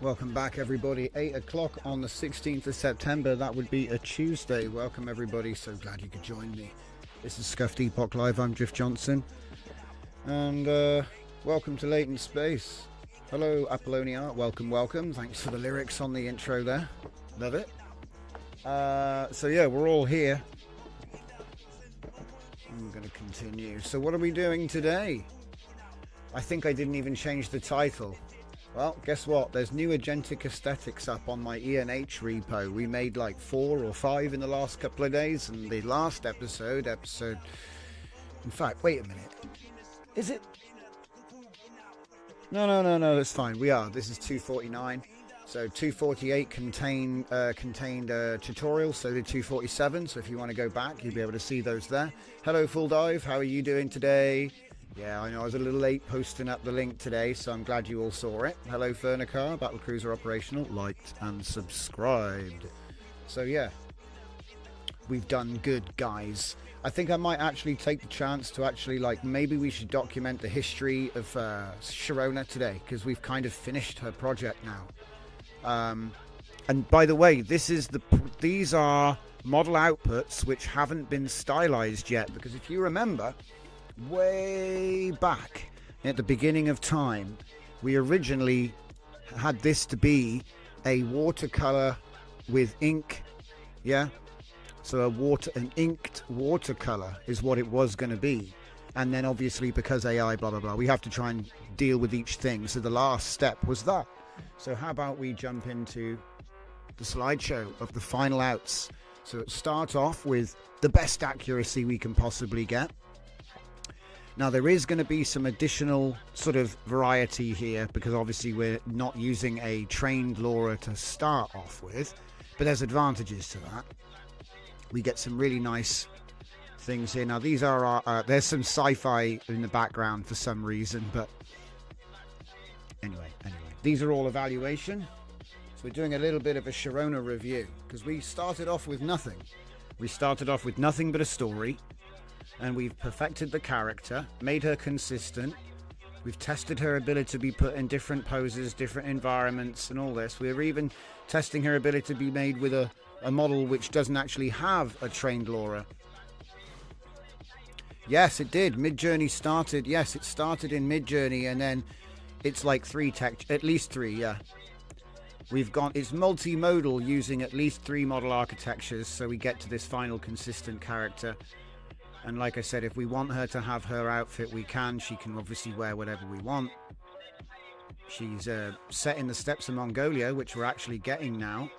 Welcome back, everybody. 8 o'clock on the 16th of September. That would be a Tuesday. Welcome, everybody. So glad you could join me. This is Scuffed Epoch Live. I'm Drift Johnson. And welcome to Latent Space. Hello, Apollonia. Welcome, welcome. Thanks for the lyrics on the intro there. Love it. So, yeah, we're all here. I'm going to continue. So what are we doing today? I think I didn't even change the title. Well, guess what? There's new Agentic aesthetics up on my ENH repo. We made like 4 or 5 in the last couple of days, and the last episode... In fact, wait a minute. Is it? No, that's fine. We are. This is 249. So 248 contained tutorials, so did 247. So if you want to go back, you'll be able to see those there. Hello, Full Dive. How are you doing today? Yeah, I know I was a little late posting up the link today, so I'm glad you all saw it. Hello, Fernicar. Battlecruiser operational, liked and subscribed. So yeah, we've done good, guys. I think I might actually take the chance to actually, like, maybe we should document the history of Sharona today, because we've kind of finished her project now. And by the way, these are model outputs which haven't been stylized yet, because if you remember, way back at the beginning of time, we originally had this to be a watercolor with ink, yeah? So an inked watercolor is what it was going to be. And then obviously because AI, blah, blah, blah, we have to try and deal with each thing. So the last step was that. So how about we jump into the slideshow of the final outs. So it starts off with the best accuracy we can possibly get. Now there is going to be some additional sort of variety here, because obviously we're not using a trained LoRa to start off with, but there's advantages to that. We get some really nice things here. Now these are there's some sci-fi in the background for some reason, but anyway, these are all evaluation. So we're doing a little bit of a Sharona review, because we started off with nothing. We started off with nothing but a story, and we've perfected the character, made her consistent. We've tested her ability to be put in different poses, different environments, and all this. We're even testing her ability to be made with a model which doesn't actually have a trained LoRa. Yes, it did. Midjourney started. Yes, it started in Midjourney, and then it's like at least three, yeah. It's multimodal, using at least 3 model architectures, so we get to this final consistent character. And like I said, if we want her to have her outfit, we can. She can obviously wear whatever we want. She's set in the steppes of Mongolia, which we're actually getting now.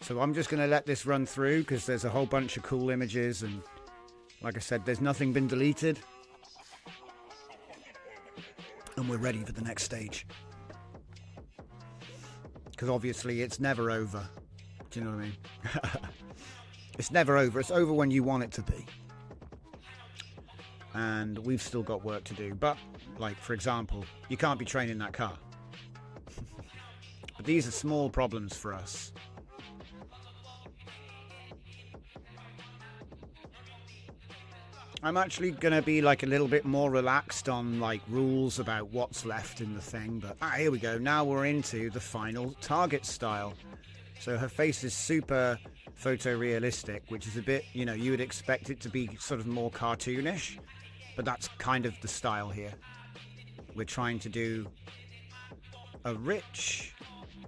So I'm just going to let this run through, because there's a whole bunch of cool images, and like I said, there's nothing been deleted, and we're ready for the next stage, because obviously it's never over. Do you know what I mean? It's never over. It's over when you want it to be, and we've still got work to do. But like, for example, you can't be training that car. But these are small problems for us. I'm actually going to be like a little bit more relaxed on like rules about what's left in the thing. But here we go. Now we're into the final target style. So her face is super photorealistic, which is a bit, you know, you would expect it to be sort of more cartoonish. But that's kind of the style here. We're trying to do a rich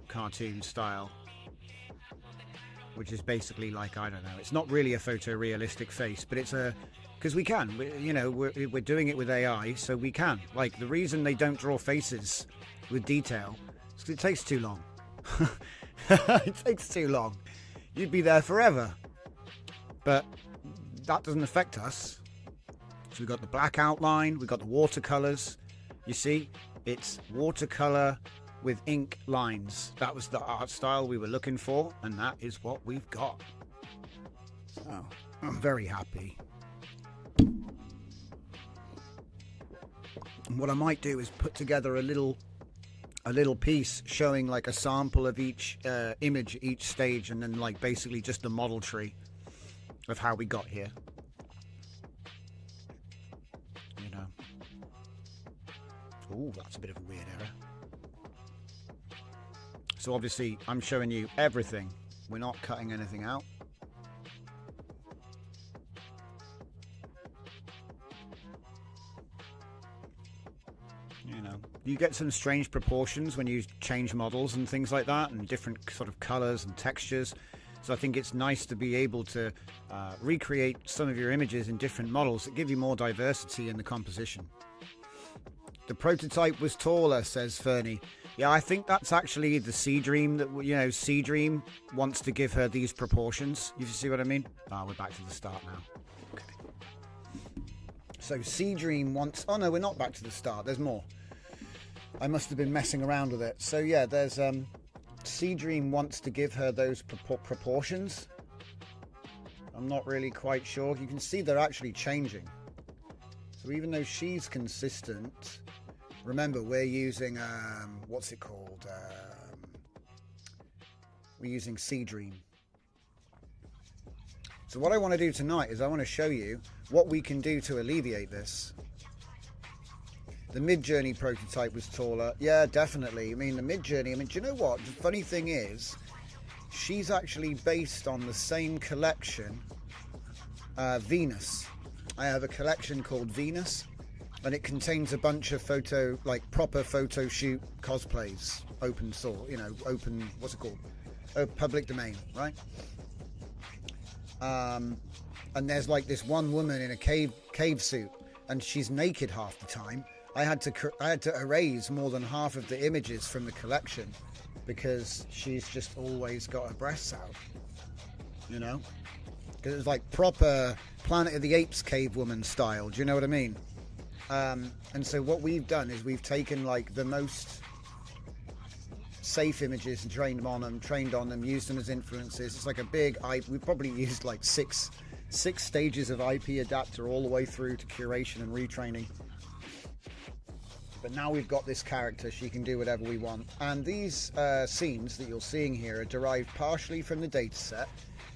cartoon style, which is basically like, I don't know, it's not really a photorealistic face, but it's because we can, we're doing it with AI, so we can. Like, the reason they don't draw faces with detail is because it takes too long. It takes too long. You'd be there forever. But that doesn't affect us. So we've got the black outline, we've got the watercolors. You see, it's watercolor with ink lines. That was the art style we were looking for, and that is what we've got. So I'm very happy. And what I might do is put together a little piece showing like a sample of each image, each stage, and then like basically just the model tree of how we got here. You know. Oh, that's a bit of a weird error. So obviously I'm showing you everything. We're not cutting anything out. You know, you get some strange proportions when you change models and things like that, and different sort of colors and textures. So I think it's nice to be able to recreate some of your images in different models that give you more diversity in the composition. The prototype was taller, says Fernie. Yeah, I think that's actually the Sea Dream that, you know, Sea Dream wants to give her these proportions. You see what I mean? Ah, we're back to the start now. Okay. So Seedream wants, oh no, we're not back to the start, there's more. I must have been messing around with it. So yeah, there's Seedream wants to give her those proportions. I'm not really quite sure. You can see they're actually changing. So even though she's consistent, remember we're using what's it called? We're using Seedream. So what I want to do tonight is I want to show you what we can do to alleviate this. The Mid-Journey prototype was taller. Yeah, definitely. I mean, the Mid-Journey, do you know what? The funny thing is, she's actually based on the same collection, Venus. I have a collection called Venus, and it contains a bunch of proper photo shoot cosplays. Open source, open, what's it called? Public domain, right? And there's like this one woman in a cave suit, and she's naked half the time. I had to erase more than half of the images from the collection because she's just always got her breasts out, because it's like proper Planet of the Apes cave woman style. Do you know what I mean? And so what we've done is we've taken like the most safe images and trained on them, used them as influences. It's like a big we probably used like six stages of IP adapter all the way through to curation and retraining. But now we've got this character, she can do whatever we want. And these scenes that you're seeing here are derived partially from the dataset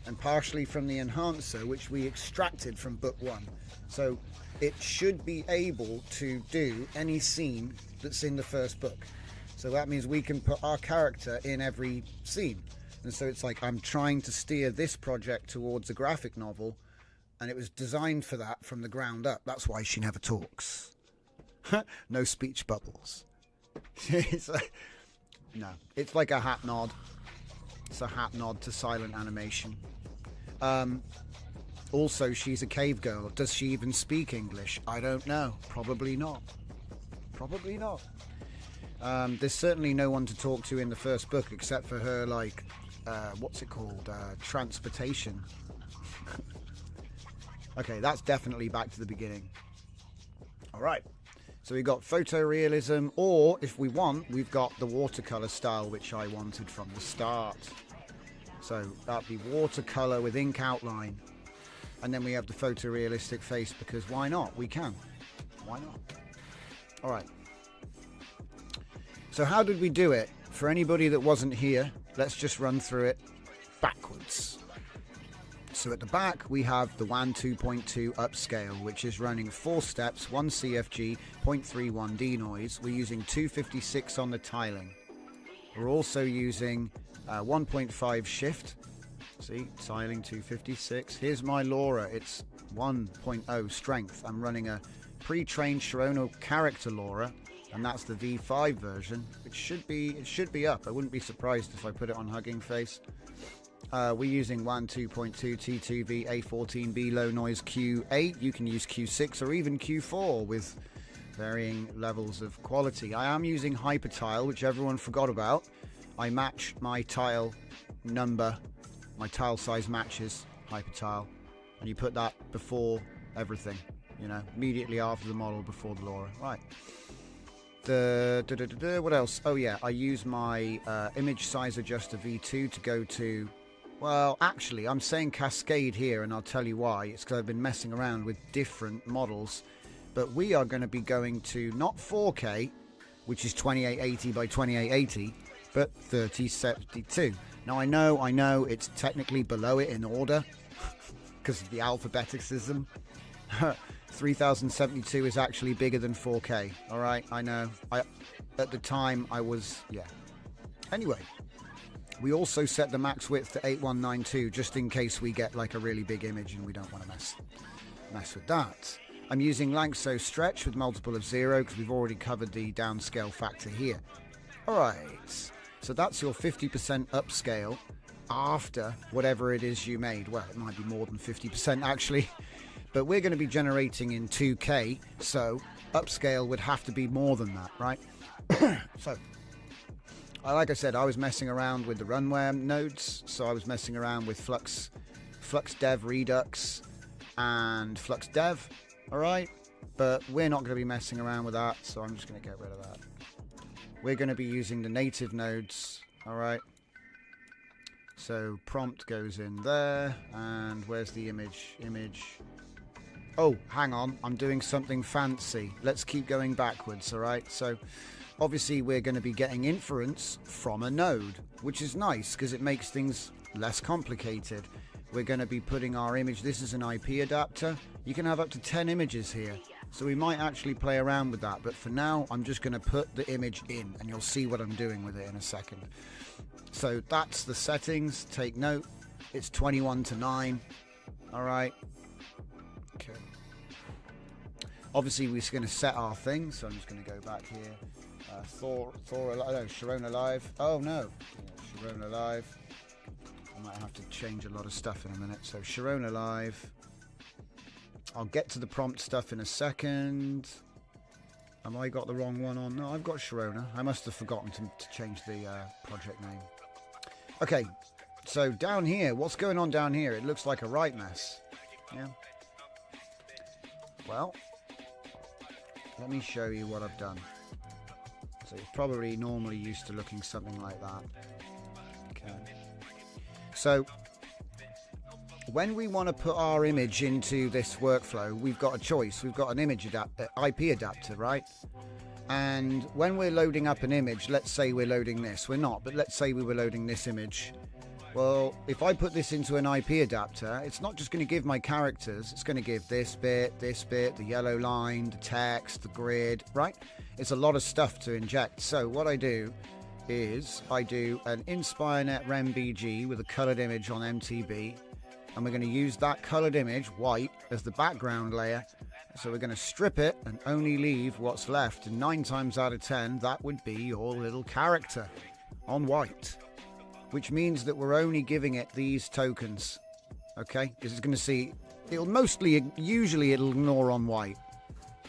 and partially from the enhancer, which we extracted from book 1. So it should be able to do any scene that's in the first book. So that means we can put our character in every scene. And so it's like I'm trying to steer this project towards a graphic novel, and it was designed for that from the ground up. That's why she never talks. No speech bubbles. No, it's like a hat nod. It's a hat nod to silent animation. Also, she's a cave girl. Does she even speak English? I don't know. Probably not. Probably not. There's certainly no one to talk to in the first book except for her, what's it called? Transportation. Okay, that's definitely back to the beginning. All right. So we've got photorealism, or if we want, we've got the watercolor style, which I wanted from the start. So that'd be watercolor with ink outline. And then we have the photorealistic face, because why not? We can. Why not? All right. So how did we do it? For anybody that wasn't here, let's just run through it backwards. So at the back, we have the WAN 2.2 upscale, which is running 4 steps, 1 CFG, 0.31 denoise. We're using 256 on the tiling. We're also using 1.5 shift. See, tiling 256. Here's my LoRa. It's 1.0 strength. I'm running a pre-trained Sharono character LoRa, and that's the V5 version. It should be up. I wouldn't be surprised if I put it on Hugging Face. We're using WAN 2.2 T2V A14B low noise Q8. You can use Q6 or even Q4 with varying levels of quality. I am using Hypertile, which everyone forgot about. I match my tile number, my tile size matches Hypertile, and you put that before everything, immediately after the model, before the LoRa. Right. What else? Oh yeah, I use my image size adjuster V2 to go to, well, actually, I'm saying Cascade here, and I'll tell you why. It's because I've been messing around with different models. But we are going to be going to not 4K, which is 2880 by 2880, but 3072. Now, I know it's technically below it in order because of the alphabeticism. 3072 is actually bigger than 4K. All right, I know. At the time, yeah. Anyway. We also set the max width to 8192 just in case we get like a really big image and we don't want to mess with that. I'm using Langso stretch with multiple of 0 because we've already covered the downscale factor here. Alright, so that's your 50% upscale after whatever it is you made. Well, it might be more than 50% actually, but we're going to be generating in 2K, so upscale would have to be more than that, right? So like I said, I was messing around with the runware nodes, so I was messing around with Flux Dev Redux and Flux Dev. All right, but we're not going to be messing around with that, so I'm just going to get rid of that. We're going to be using the native nodes, all right? So prompt goes in there, and where's the image? Oh, hang on, I'm doing something fancy. Let's keep going backwards, all right? So obviously we're going to be getting inference from a node, which is nice because it makes things less complicated. We're going to be putting our image, this is an IP adapter. You can have up to 10 images here. So we might actually play around with that, but for now I'm just going to put the image in, and you'll see what I'm doing with it in a second. So that's the settings. Take note, it's 21:9. All right. Okay. Obviously, we're going to set our thing, so I'm just going to go back here. Sharona Live. Oh no, yeah, Sharona Live. I might have to change a lot of stuff in a minute. So Sharona Live. I'll get to the prompt stuff in a second. Have I got the wrong one on? No, I've got Sharona. I must have forgotten to change the project name. Okay, so down here, what's going on down here? It looks like a right mess. Yeah. Well, let me show you what I've done. So you're probably normally used to looking something like that. Okay. So when we want to put our image into this workflow, we've got a choice. We've got an image IP adapter, right? And when we're loading up an image, let's say we're loading this. We're not, but let's say we were loading this image. Well, if I put this into an IP adapter, it's not just going to give my characters. It's going to give this bit, the yellow line, the text, the grid, right? It's a lot of stuff to inject. So what I do is I do an InspireNet RemBG with a colored image on MTB. And we're going to use that colored image, white, as the background layer. So we're going to strip it and only leave what's left. And 9 times out of 10, that would be your little character on white. Which means that we're only giving it these tokens. Okay? Because it's going to see, usually it'll ignore on white.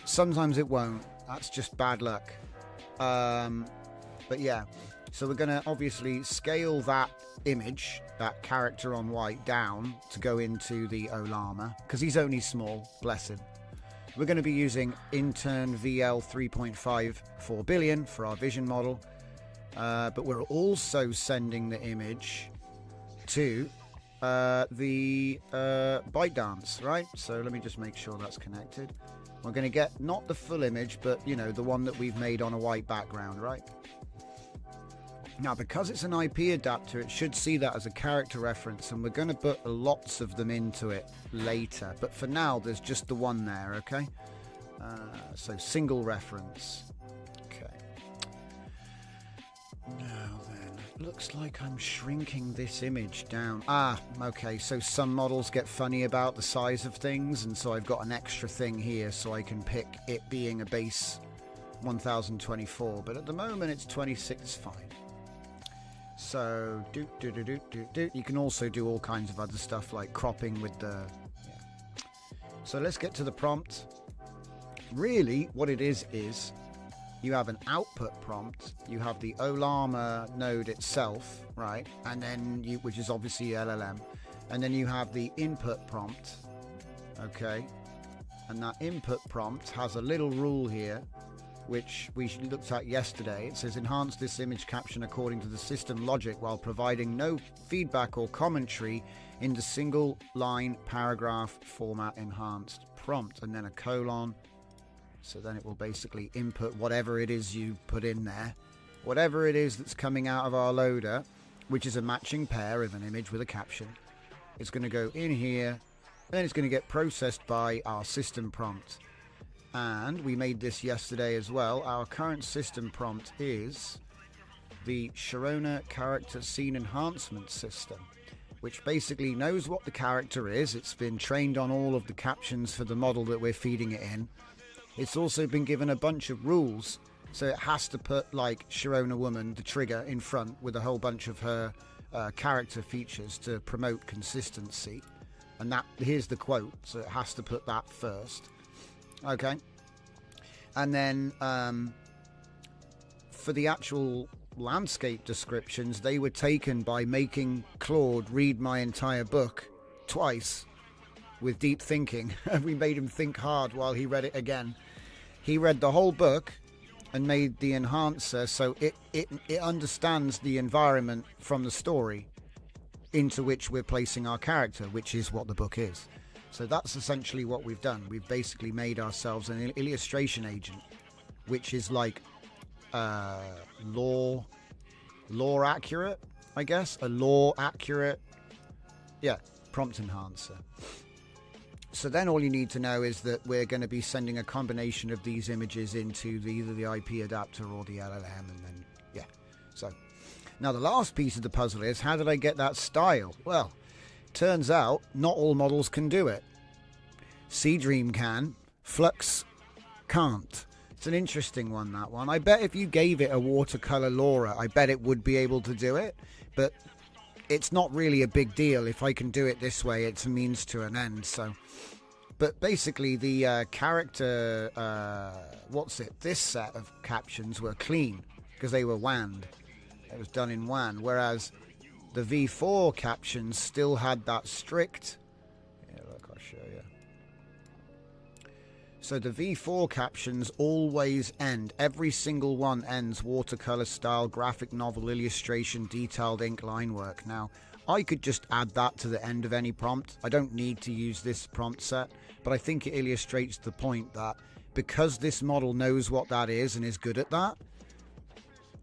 Sometimes it won't. That's just bad luck. But yeah. So we're going to obviously scale that image, that character on white, down to go into the Olama, because he's only small, bless him. We're going to be using intern VL 3.54 billion for our vision model, but we're also sending the image to the ByteDance, right? So let me just make sure that's connected. We're going to get not the full image, but you know, the one that we've made on a white background, right? Now, because it's an IP adapter, it should see that as a character reference, and we're going to put lots of them into it later. But for now, there's just the one there, okay? So single reference. Okay. Now then, looks like I'm shrinking this image down. Okay, so some models get funny about the size of things, and so I've got an extra thing here so I can pick it being a base 1024. But at the moment, it's 26, it's fine. So you can also do all kinds of other stuff like cropping with the So let's get to the prompt. Really what it is you have an output prompt, you have the Olama node itself, right? And then which is obviously LLM, and then you have the input prompt. Okay, and that input prompt has a little rule here which we looked at yesterday. It says enhance this image caption according to the system logic while providing no feedback or commentary in the single line paragraph format enhanced prompt, and then a colon. So then it will basically input whatever it is you put in there, whatever it is that's coming out of our loader, which is a matching pair of an image with a caption. It's going to go in here, then it's going to get processed by our system prompt. And we made this yesterday as well. Our current system prompt is the Sharona Character Scene Enhancement System, which basically knows what the character is. It's been trained on all of the captions for the model that we're feeding it in. It's also been given a bunch of rules, so it has to put like Sharona Woman, the trigger, in front with a whole bunch of her character features to promote consistency. And that, here's the quote, so it has to put that first. Okay, and then for the actual landscape descriptions, they were taken by making Claude read my entire book twice with deep thinking. We made him think hard while he read it again. He read the whole book and made the enhancer so it understands the environment from the story into which we're placing our character, which is what the book is. So that's essentially what we've done. We've basically made ourselves an illustration agent, which is like lore accurate, I guess. A lore accurate, yeah, prompt enhancer. So then all you need to know is that we're going to be sending a combination of these images into either the IP adapter or the LLM, and then, yeah. So now the last piece of the puzzle is, how did I get that style? Well, turns out not all models can do it. Seedream can, Flux can't. It's an interesting one, that one. I bet if you gave it a watercolor Laura, I bet it would be able to do it, but it's not really a big deal. If I can do it this way, it's a means to an end. So, but basically the character, this set of captions were clean because they were WAN'd. It was done in WAN, whereas the V4 captions still had that strict. Yeah, look, I'll show you. So the V4 captions always end. Every single one ends watercolor style, graphic novel, illustration, detailed ink, line work. Now, I could just add that to the end of any prompt. I don't need to use this prompt set, but I think it illustrates the point that because this model knows what that is and is good at that,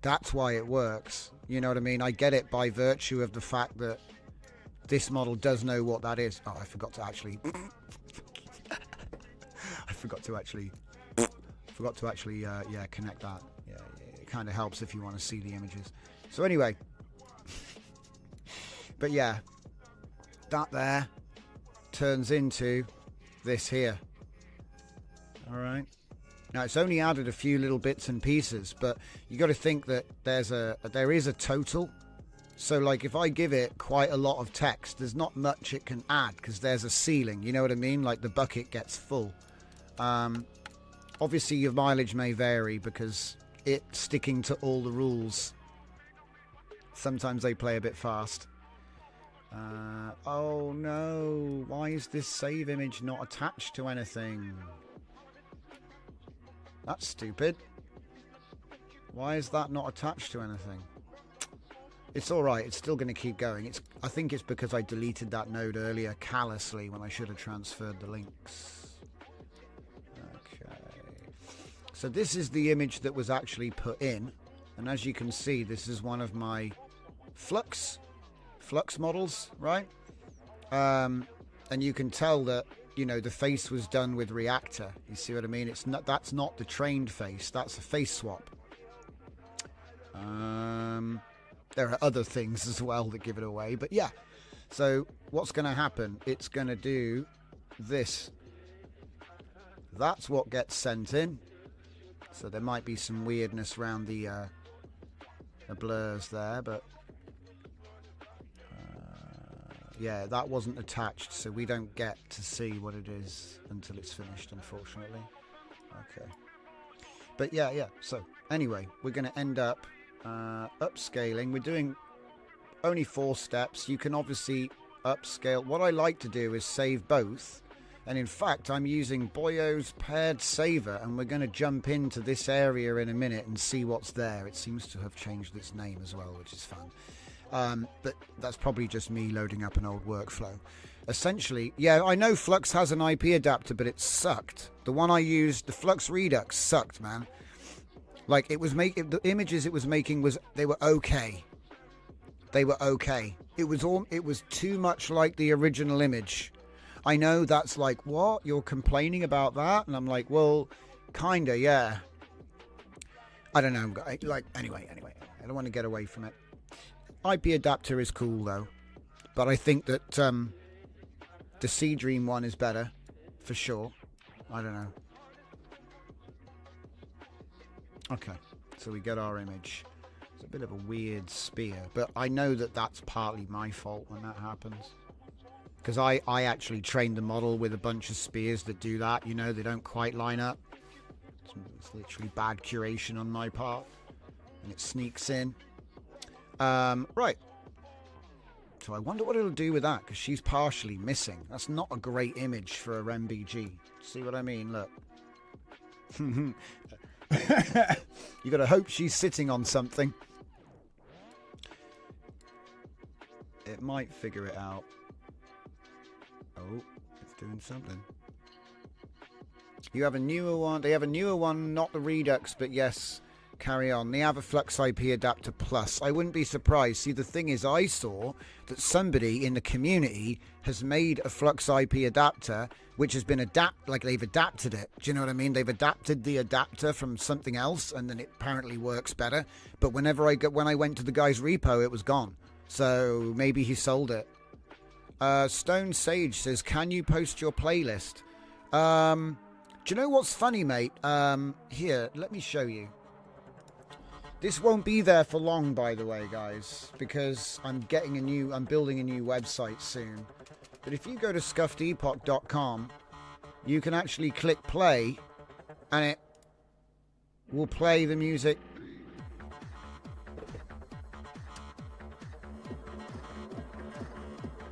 that's why it works. You know what I mean? I get it by virtue of the fact that this model does know what that is. Oh, I forgot to actually... yeah, connect that. Yeah, it kind of helps if you want to see the images. So anyway, but yeah, that there turns into this here. All right. Now it's only added a few little bits and pieces, but you got to think that there is a total. So like if I give it quite a lot of text, there's not much it can add because there's a ceiling. You know what I mean? Like the bucket gets full. Obviously your mileage may vary because it's sticking to all the rules. Sometimes they play a bit fast. Oh no, why is this save image not attached to anything? That's stupid. Why is that not attached to anything? It's alright, it's still going to keep going. I think it's because I deleted that node earlier callously when I should have transferred the links. So this is the image that was actually put in, and as you can see, this is one of my Flux models, right? And you can tell that, you know, the face was done with Reactor. You see what I mean? That's not the trained face, that's a face swap. There are other things as well that give it away, but yeah. So what's going to happen? It's going to do this. That's what gets sent in. So there might be some weirdness around the blurs there, but yeah, that wasn't attached, so we don't get to see what it is until it's finished, unfortunately. Okay. But yeah. So anyway, we're going to end up upscaling. We're doing only 4 steps. You can obviously upscale. What I like to do is save both. And in fact, I'm using Boyo's paired saver, and we're going to jump into this area in a minute and see what's there. It seems to have changed its name as well, which is fun. But that's probably just me loading up an old workflow. Essentially, yeah, I know Flux has an IP adapter, but it sucked. The one I used, the Flux Redux, sucked, man. Like, it was the images it was making they were okay. They were okay. It was too much like the original image. I know that's like, what? You're complaining about that? And I'm like, well, kinda, yeah. I don't know. Like, anyway, I don't want to get away from it. IP adapter is cool, though. But I think that the Seedream one is better, for sure. I don't know. Okay, so we get our image. It's a bit of a weird spear, but I know that that's partly my fault when that happens. Because I actually trained the model with a bunch of spears that do that. You know, they don't quite line up. It's literally bad curation on my part. And it sneaks in. Right. So I wonder what it'll do with that, because she's partially missing. That's not a great image for a MBG. See what I mean? Look. You got to hope she's sitting on something. It might figure it out. Oh, it's doing something. You have a newer one. They have a newer one, not the Redux, but yes, carry on. They have a Flux IP Adapter Plus. I wouldn't be surprised. See, the thing is, I saw that somebody in the community has made a Flux IP adapter, which has been they've adapted it. Do you know what I mean? They've adapted the adapter from something else, and then it apparently works better. But when I went to the guy's repo, it was gone. So maybe he sold it. Stone Sage says, "Can you post your playlist?" Do you know what's funny, mate? Here, let me show you. This won't be there for long, by the way, guys, because I'm building a new website soon. But if you go to scuffedepoch.com, you can actually click play, and it will play the music.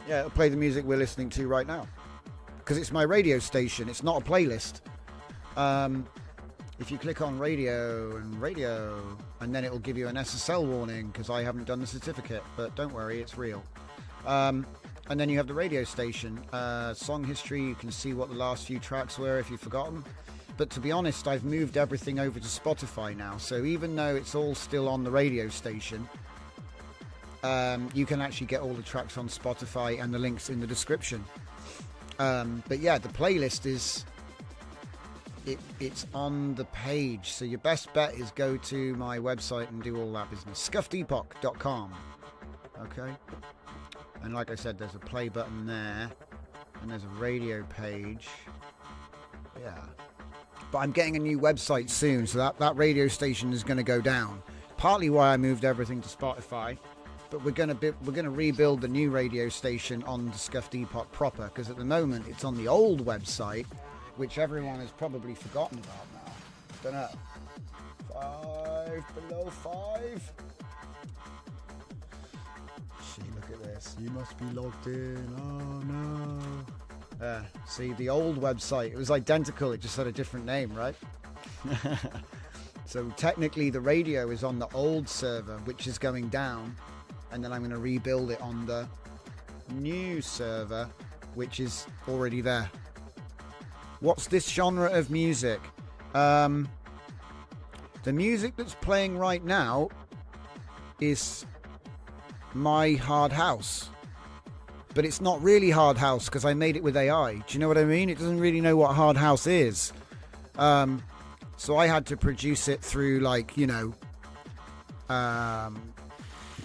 Yeah, it'll play the music we're listening to right now, because it's my radio station. It's not a playlist. If you click on radio, and then it'll give you an SSL warning because I haven't done the certificate, but don't worry, it's real. And then you have the radio station, song history. You can see what the last few tracks were if you've forgotten. But to be honest, I've moved everything over to Spotify now. So even though it's all still on the radio station, you can actually get all the tracks on Spotify and the links in the description. But yeah, the playlist is... It's on the page, so your best bet is go to my website and do all that business. scuffedepoch.com. Okay, and like I said, there's a play button there, and there's a radio page. Yeah, but I'm getting a new website soon, so that radio station is going to go down. Partly why I moved everything to Spotify, but we're going to rebuild the new radio station on the Scuffed Epoch proper, because at the moment it's on the old website, which everyone has probably forgotten about now. Don't know. 5 below 5. See, look at this. You must be logged in. Oh no. See, the old website, it was identical. It just had a different name, right? So technically the radio is on the old server, which is going down. And then I'm going to rebuild it on the new server, which is already there. What's this genre of music? The music that's playing right now is my hard house. But it's not really hard house because I made it with AI. Do you know what I mean? It doesn't really know what hard house is. So I had to produce it through, like, you know,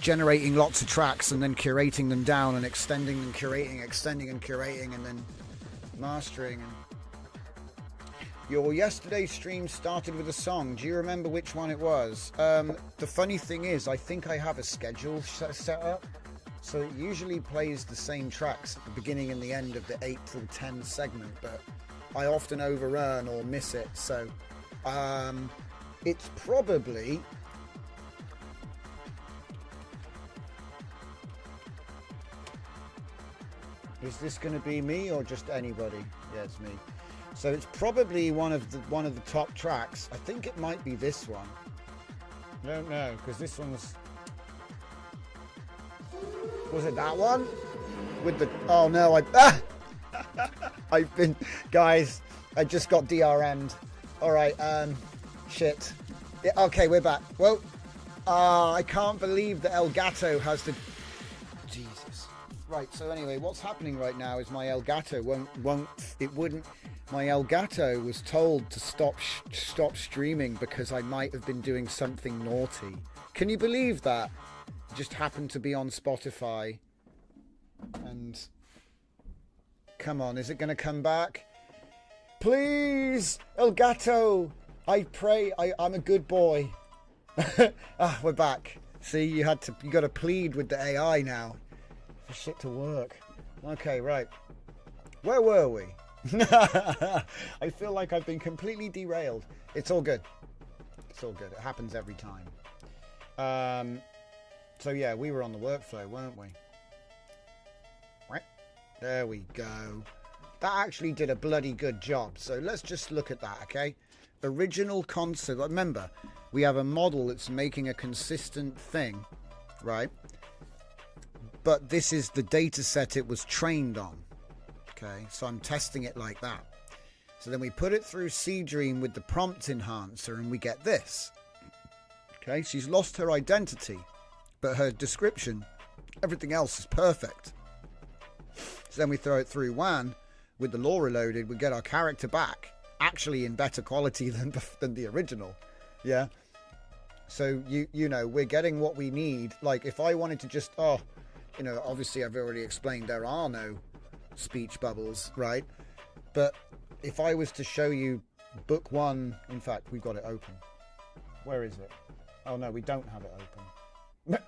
generating lots of tracks and then curating them down and extending and curating, extending and curating, and then mastering. And your yesterday stream started with a song. Do you remember which one it was? The funny thing is, I think I have a schedule set up, so it usually plays the same tracks at the beginning and the end of the 8 till 10 segment, but I often overrun or miss it. So it's probably... Is this going to be me or just anybody? Yeah, it's me. So it's probably one of the top tracks. I think it might be this one. I don't know, because this one was it that one? With the... Oh no, I've been... Guys, I just got DRM'd. Alright, shit. Yeah, okay, we're back. Well, I can't believe that Elgato has the... Jesus. Right, so anyway, what's happening right now is my Elgato wouldn't... My Elgato was told to stop streaming because I might have been doing something naughty. Can you believe that? It just happened to be on Spotify. And... Come on, is it going to come back? Please! Elgato! I pray, I'm a good boy. We're back. See, you got to plead with the AI now. For shit to work. Okay, right. Where were we? I feel like I've been completely derailed. It's all good. It's all good. It happens every time. So yeah, we were on the workflow, weren't we? There we go. That actually did a bloody good job. So let's just look at that, okay? Original concept. Remember, we have a model that's making a consistent thing, right? But this is the data set it was trained on. Okay, so I'm testing it like that. So then we put it through Seedream with the prompt enhancer and we get this. Okay, she's lost her identity, but her description, everything else is perfect. So then we throw it through WAN with the law reloaded, we get our character back, actually in better quality than the original. Yeah. So you know, we're getting what we need. Like if I wanted to just, you know, obviously I've already explained there are no speech bubbles, right? But if I was to show you book one, in fact, we've got it open. Where is it? Oh no, we don't have it open.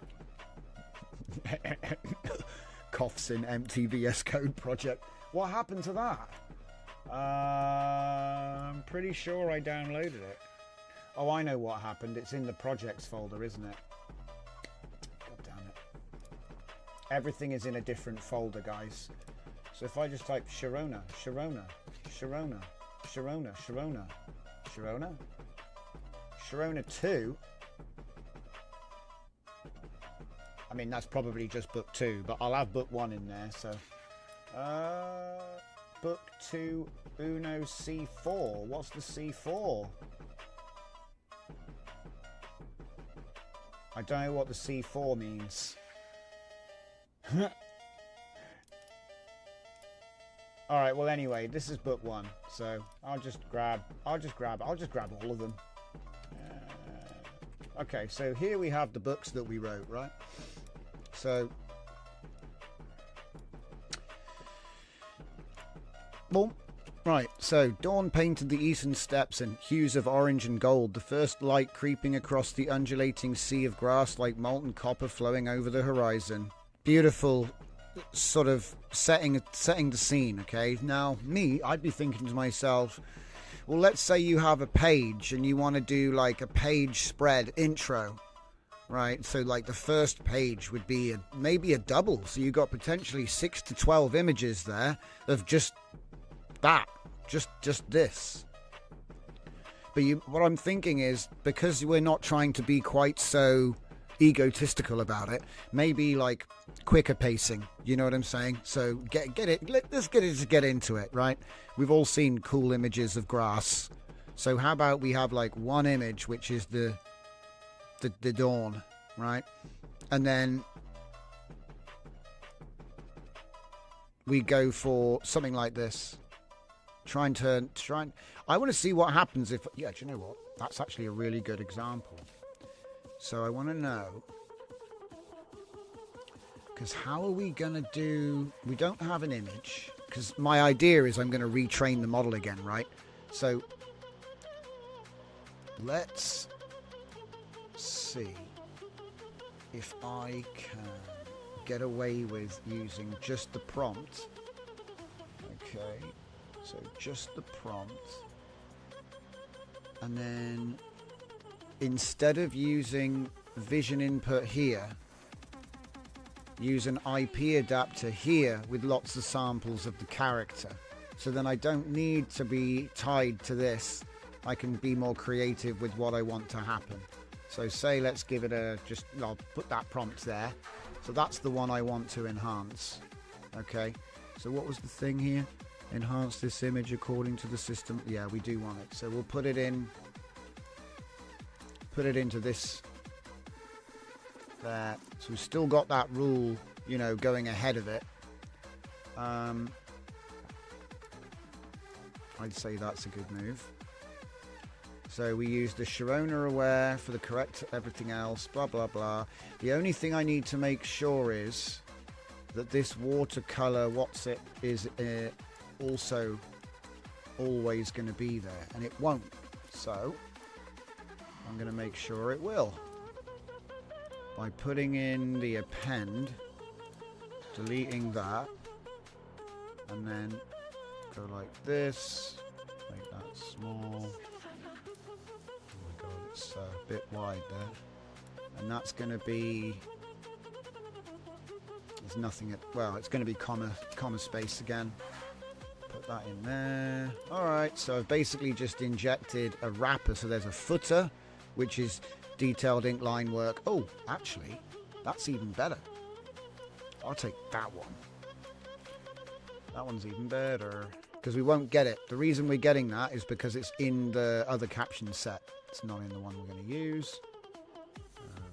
Coughs in empty VS Code project. What happened to that? I'm pretty sure I downloaded it. Oh, I know what happened. It's in the projects folder, isn't it? God damn it. Everything is in a different folder, guys. So if I just type Sharona, Sharona, Sharona, Sharona, Sharona, Sharona, Sharona 2. I mean, that's probably just book 2, but I'll have book 1 in there, so. Book 2, Uno C4. What's the C4? I don't know what the C4 means. All right, well anyway, this is book 1, so I'll just grab all of them. Okay, so here we have the books that we wrote, right? So boom. Right, so dawn painted the eastern steppes in hues of orange and gold, the first light creeping across the undulating sea of grass like molten copper flowing over the horizon. Beautiful sort of setting the scene, okay? Now, I'd be thinking to myself, well, let's say you have a page and you want to do like a page spread intro, right? So like the first page would be maybe a double, so you got potentially 6 to 12 images there of just that, just this. But what I'm thinking is, because we're not trying to be quite so egotistical about it, maybe like quicker pacing, you know what I'm saying? So let's get into it, right? We've all seen cool images of grass, so how about we have like one image which is the dawn, right? And then we go for something like this. I want to see what happens if, yeah, do you know what? That's actually a really good example. So I want to know, because how are we going to do, we don't have an image, because my idea is I'm going to retrain the model again, right? So let's see if I can get away with using just the prompt. Okay, so just the prompt, and then instead of using vision input here, use an IP adapter here with lots of samples of the character. So then I don't need to be tied to this. I can be more creative with what I want to happen. So say let's give it I'll put that prompt there. So that's the one I want to enhance. Okay, so what was the thing here? Enhance this image according to the system. Yeah, we do want it. So we'll put it into this there. So we've still got that rule, you know, going ahead of it. I'd say that's a good move. So we use the Sharona aware for the correct everything else, blah blah blah. The only thing I need to make sure is that this watercolor is also always going to be there, and it won't. So I'm going to make sure it will by putting in the append, deleting that, and then go like this, make that small. Oh my god, it's a bit wide there. And that's going to be, There's nothing at, well, it's going to be comma space again. Put that in there. Alright, so I've basically just injected a wrapper. So there's a footer, which is detailed ink line work. Oh, actually, that's even better. I'll take that one. That one's even better. Because we won't get it. The reason we're getting that is because it's in the other caption set. It's not in the one we're going to use.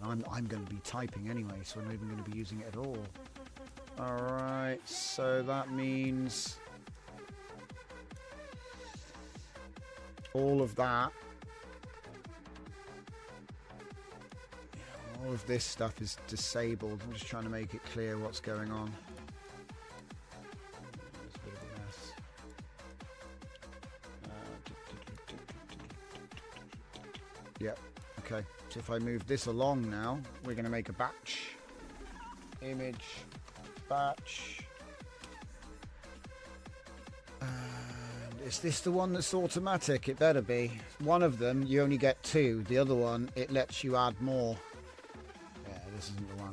I'm going to be typing anyway, so I'm not even going to be using it at all. Alright, so that means all of that, all of this stuff is disabled. I'm just trying to make it clear what's going on. It's a bit of a mess. Yep, okay. So if I move this along now, we're going to make a batch. Image, batch. And is this the one that's automatic? It better be. One of them, you only get 2. The other one, it lets you add more. Yeah, this isn't the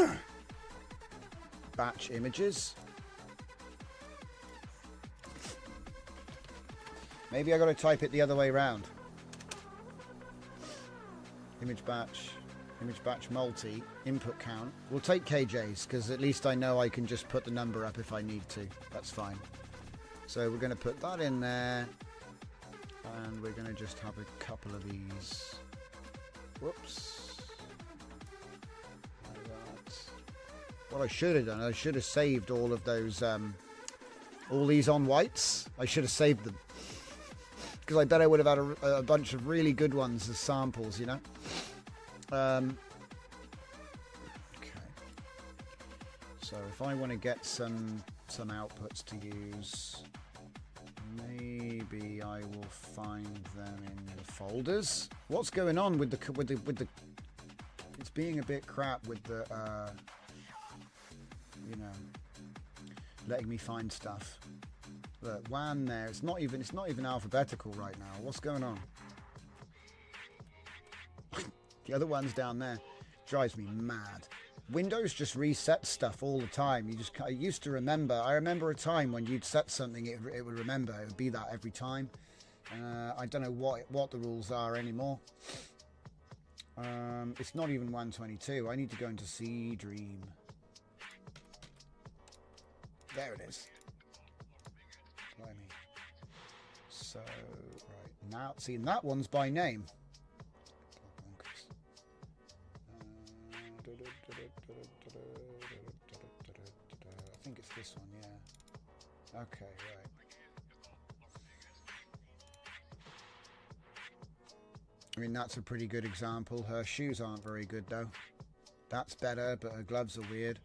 one. Batch images. Maybe I got to type it the other way around. Image batch multi, input count. We'll take KJs because at least I know I can just put the number up if I need to. That's fine. So we're going to put that in there. And we're going to just have a couple of these. Whoops. Like that. What I should have done, I should have saved all of those, all these on whites. I should have saved them. Because I bet I would have had a bunch of really good ones as samples, you know. Okay. So if I want to get some outputs to use, maybe I will find them in the folders. What's going on with the? It's being a bit crap with the, you know, letting me find stuff. Look, WAN there. It's not even alphabetical right now. What's going on? The other one's down there. Drives me mad. Windows just resets stuff all the time. I used to remember. I remember a time when you'd set something, it would remember. It would be that every time. I don't know what the rules are anymore. It's not even 122. I need to go into C Dream. There it is. So, right, now, see, and that one's by name. I think it's this one, yeah. Okay, right. I mean, that's a pretty good example. Her shoes aren't very good, though. That's better, but her gloves are weird.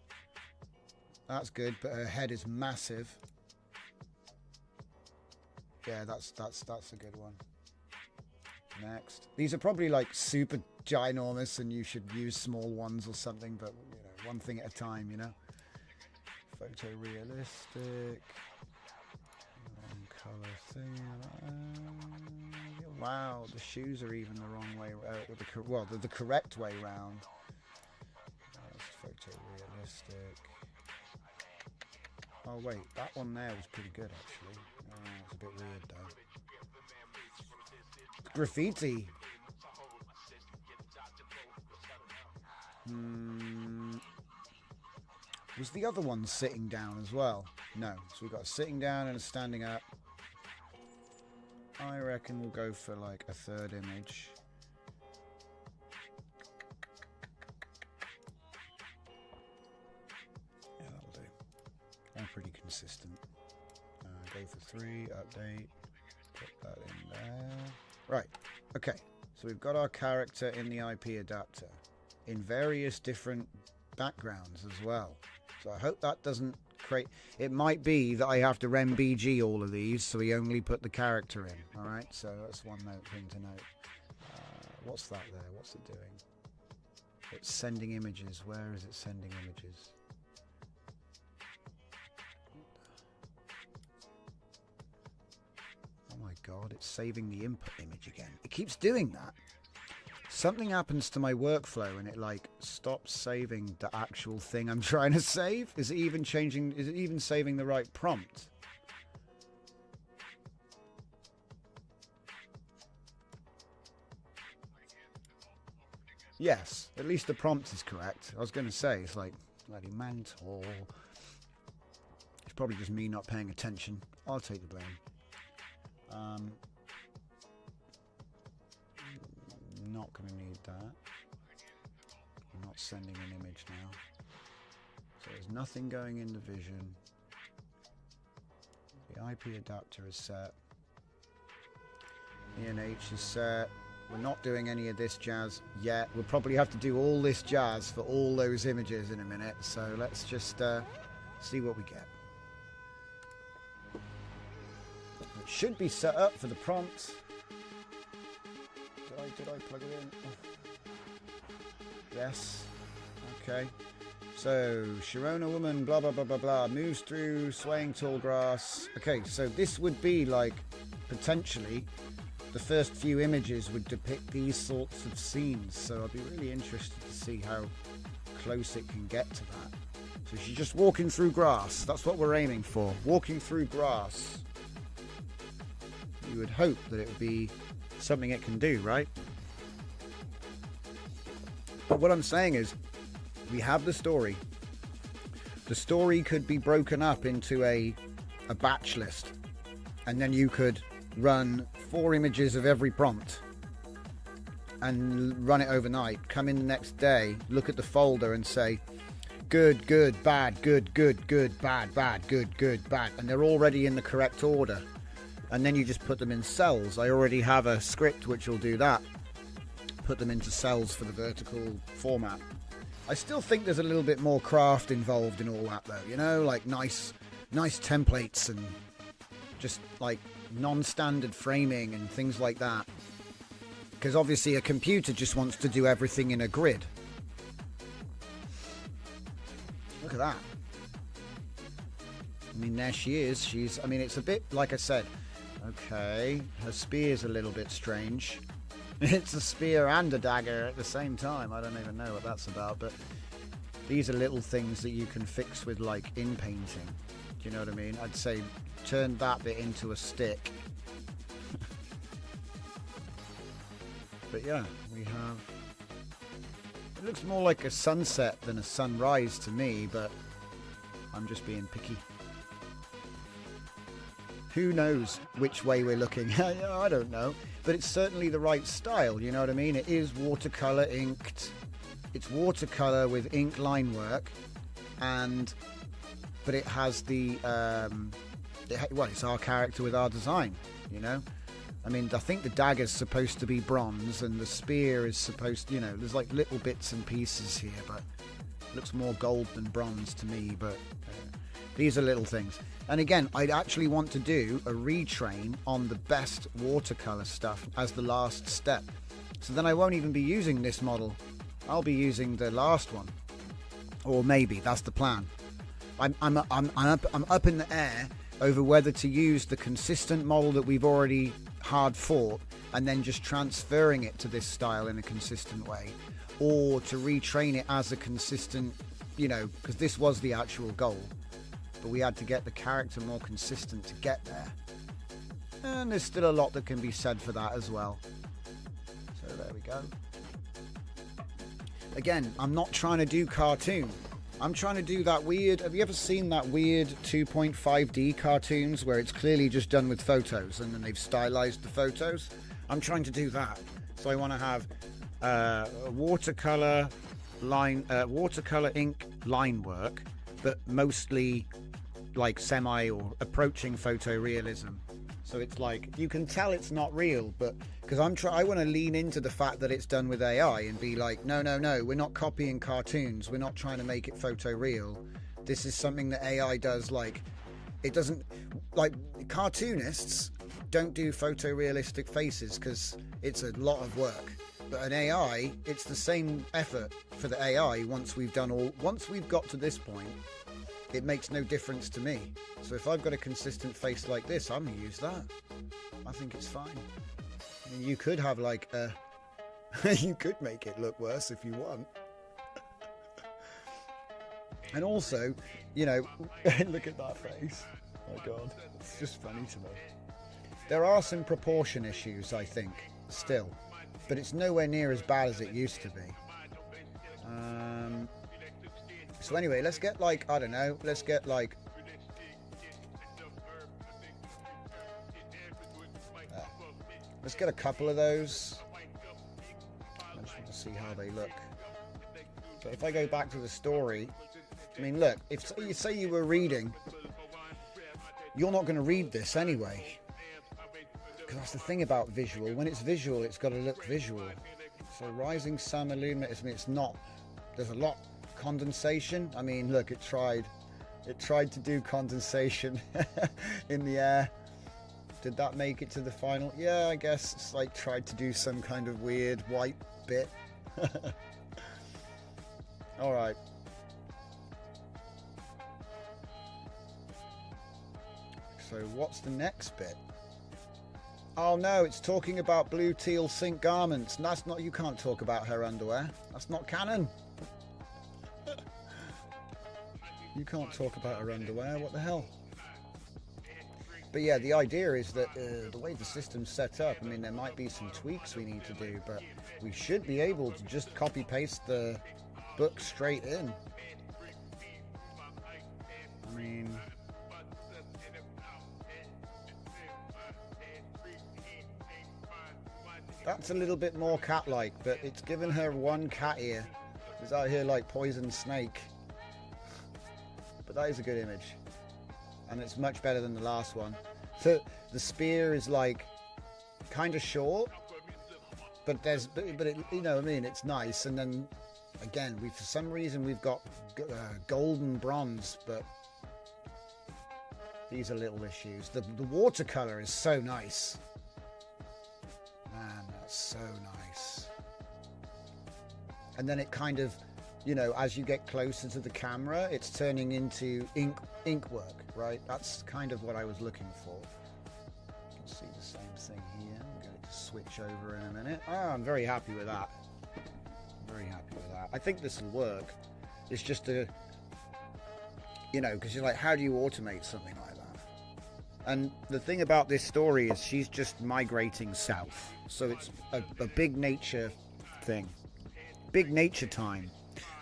That's good, but her head is massive. Yeah, that's a good one. Next. These are probably like super ginormous and you should use small ones or something, but you know, one thing at a time, you know. Photorealistic. One color thing. Wow, the shoes are even the wrong way. Well, the correct way round. That's photorealistic. Oh wait, that one there was pretty good actually. It's a bit weird though. Graffiti. Was the other one sitting down as well? No. So we've got a sitting down and a standing up. I reckon we'll go for like a third image. Yeah, that'll do. I'm pretty consistent. Go for 3, update, put that in there. Right, okay, so we've got our character in the IP adapter in various different backgrounds as well. So I hope that doesn't create, it might be that I have to RemBG all of these so we only put the character in, all right? So that's one thing to note. What's that there? What's it doing? It's sending images. Where is it sending images? Oh my god, it's saving the input image again. It keeps doing that. something happens to my workflow and it like stops saving the actual thing I'm trying to save. Is it even changing? Is it even saving the right prompt? Yes, at least the prompt is correct. I was going to say, it's like, bloody mental. It's probably just me not paying attention. I'll take the blame. Not going to need that. I'm not sending an image now. So there's nothing going in the vision. The IP adapter is set. ENH is set. We're not doing any of this jazz yet. We'll probably have to do all this jazz for all those images in a minute. So let's just see what we get. It should be set up for the prompt. Did I plug it in? Yes. Okay. So, Sharona woman, blah, blah, blah, blah, blah, moves through swaying tall grass. Okay, so this would be like, potentially, the first few images would depict these sorts of scenes. So I'll be really interested to see how close it can get to that. So she's just walking through grass. That's what we're aiming for. Walking through grass. You would hope that it would be something it can do, right? But what I'm saying is, we have the story. The story could be broken up into a batch list, and then you could run 4 images of every prompt and run it overnight. Come in the next day, look at the folder and say, good, good, bad, good, good, good, bad, bad, good, good, bad, and they're already in the correct order. And then you just put them in cells. I already have a script which will do that. Put them into cells for the vertical format. I still think there's a little bit more craft involved in all that though, you know, like nice templates and just like non-standard framing and things like that. Because obviously a computer just wants to do everything in a grid. Look at that. I mean, there she is. I mean, it's a bit, like I said, okay, her spear's a little bit strange. It's a spear and a dagger at the same time. I don't even know what that's about, but these are little things that you can fix with like in painting. Do you know what I mean? I'd say turn that bit into a stick. But yeah, we have, it looks more like a sunset than a sunrise to me, but I'm just being picky. Who knows which way we're looking? I don't know. But it's certainly the right style, you know what I mean? It is watercolor inked. It's watercolor with ink line work, but it has the it's our character with our design, you know? I mean, I think the dagger's supposed to be bronze and the spear is supposed to, you know, there's like little bits and pieces here, but it looks more gold than bronze to me, but these are little things. And again, I'd actually want to do a retrain on the best watercolor stuff as the last step. So then I won't even be using this model. I'll be using the last one. Or maybe, that's the plan. I'm up in the air over whether to use the consistent model that we've already hard fought and then just transferring it to this style in a consistent way, or to retrain it as a consistent, you know, because this was the actual goal. But we had to get the character more consistent to get there. And there's still a lot that can be said for that as well. So there we go. Again, I'm not trying to do cartoon. I'm trying to do that weird, have you ever seen that weird 2.5D cartoons where it's clearly just done with photos and then they've stylized the photos? I'm trying to do that. So I want to have watercolor ink line work, but mostly like semi or approaching photorealism. So it's like, you can tell it's not real, but because I want to lean into the fact that it's done with AI and be like, no, we're not copying cartoons. We're not trying to make it photoreal. This is something that AI does. Like, it doesn't, like, cartoonists don't do photorealistic faces because it's a lot of work. But an AI, it's the same effort for the AI once we've got to this point. It makes no difference to me. So if I've got a consistent face like this, I'm gonna use that. I think it's fine. I mean, you could have like a You could make it look worse if you want. And also, you know, look at that face. Oh my God, it's just funny to me. There are some proportion issues, I think, still, but it's nowhere near as bad as it used to be. So anyway, let's get like, I don't know, let's get like, let's get a couple of those. I just want to see how they look. But if I go back to the story, I mean, look, if you say you were reading, you're not going to read this anyway. Because that's the thing about visual. When it's visual, it's got to look visual. So rising sun illuminates, I mean, it's not. There's a lot condensation. I mean, look, it tried to do condensation in the air. Did that make it to the final? Yeah, I guess it's like tried to do some kind of weird white bit. All right. So what's the next bit? Oh no, it's talking about blue teal sync garments. And that's not, you can't talk about her underwear. That's not canon. You can't talk about her underwear. What the hell? But yeah, the idea is that the way the system's set up, I mean, there might be some tweaks we need to do, but we should be able to just copy paste the book straight in. I mean, that's a little bit more cat-like, but it's given her one cat ear. It's out here like poison snake. But that is a good image. And it's much better than the last one. So the spear is like kind of short, but it, you know what I mean, it's nice. And then again, for some reason we've got gold and bronze, but these are little issues. The watercolor is so nice. Man, that's so nice. And then it kind of, you know, as you get closer to the camera, it's turning into ink work, right? That's kind of what I was looking for. You can see the same thing here. I'm going to switch over in a minute. Oh, I'm very happy with that. Very happy with that. I think this will work. It's just a, you know, because you're like, how do you automate something like that? And the thing about this story is she's just migrating south. So it's a big nature thing. Big nature time.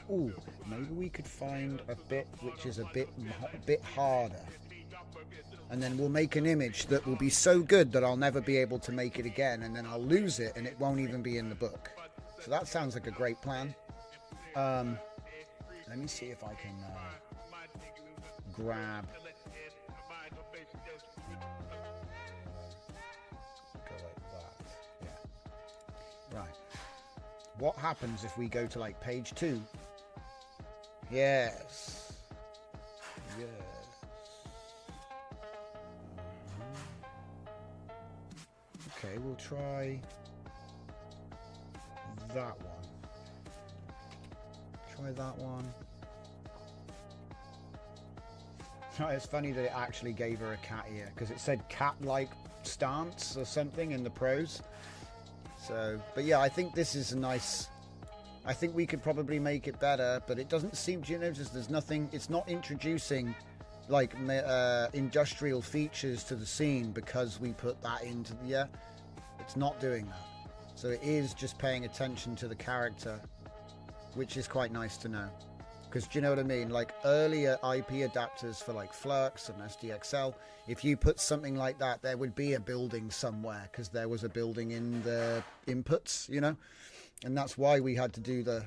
Ooh, maybe we could find a bit which is a bit harder. And then we'll make an image that will be so good that I'll never be able to make it again. And then I'll lose it and it won't even be in the book. So that sounds like a great plan. Let me see if I can grab... go like that. Yeah. Right. What happens if we go to like page 2? Yes. Yes. Okay, we'll try that one. Try that one. It's funny that it actually gave her a cat ear because it said cat-like stance or something in the prose. So, but yeah, I think this is a nice... I think we could probably make it better, but it doesn't seem to, you notice there's nothing, it's not introducing like industrial features to the scene because we put that into the, yeah, it's not doing that. So it is just paying attention to the character, which is quite nice to know. Because do you know what I mean? Like earlier IP adapters for like Flux and SDXL, if you put something like that, there would be a building somewhere because there was a building in the inputs, you know? And that's why we had to do the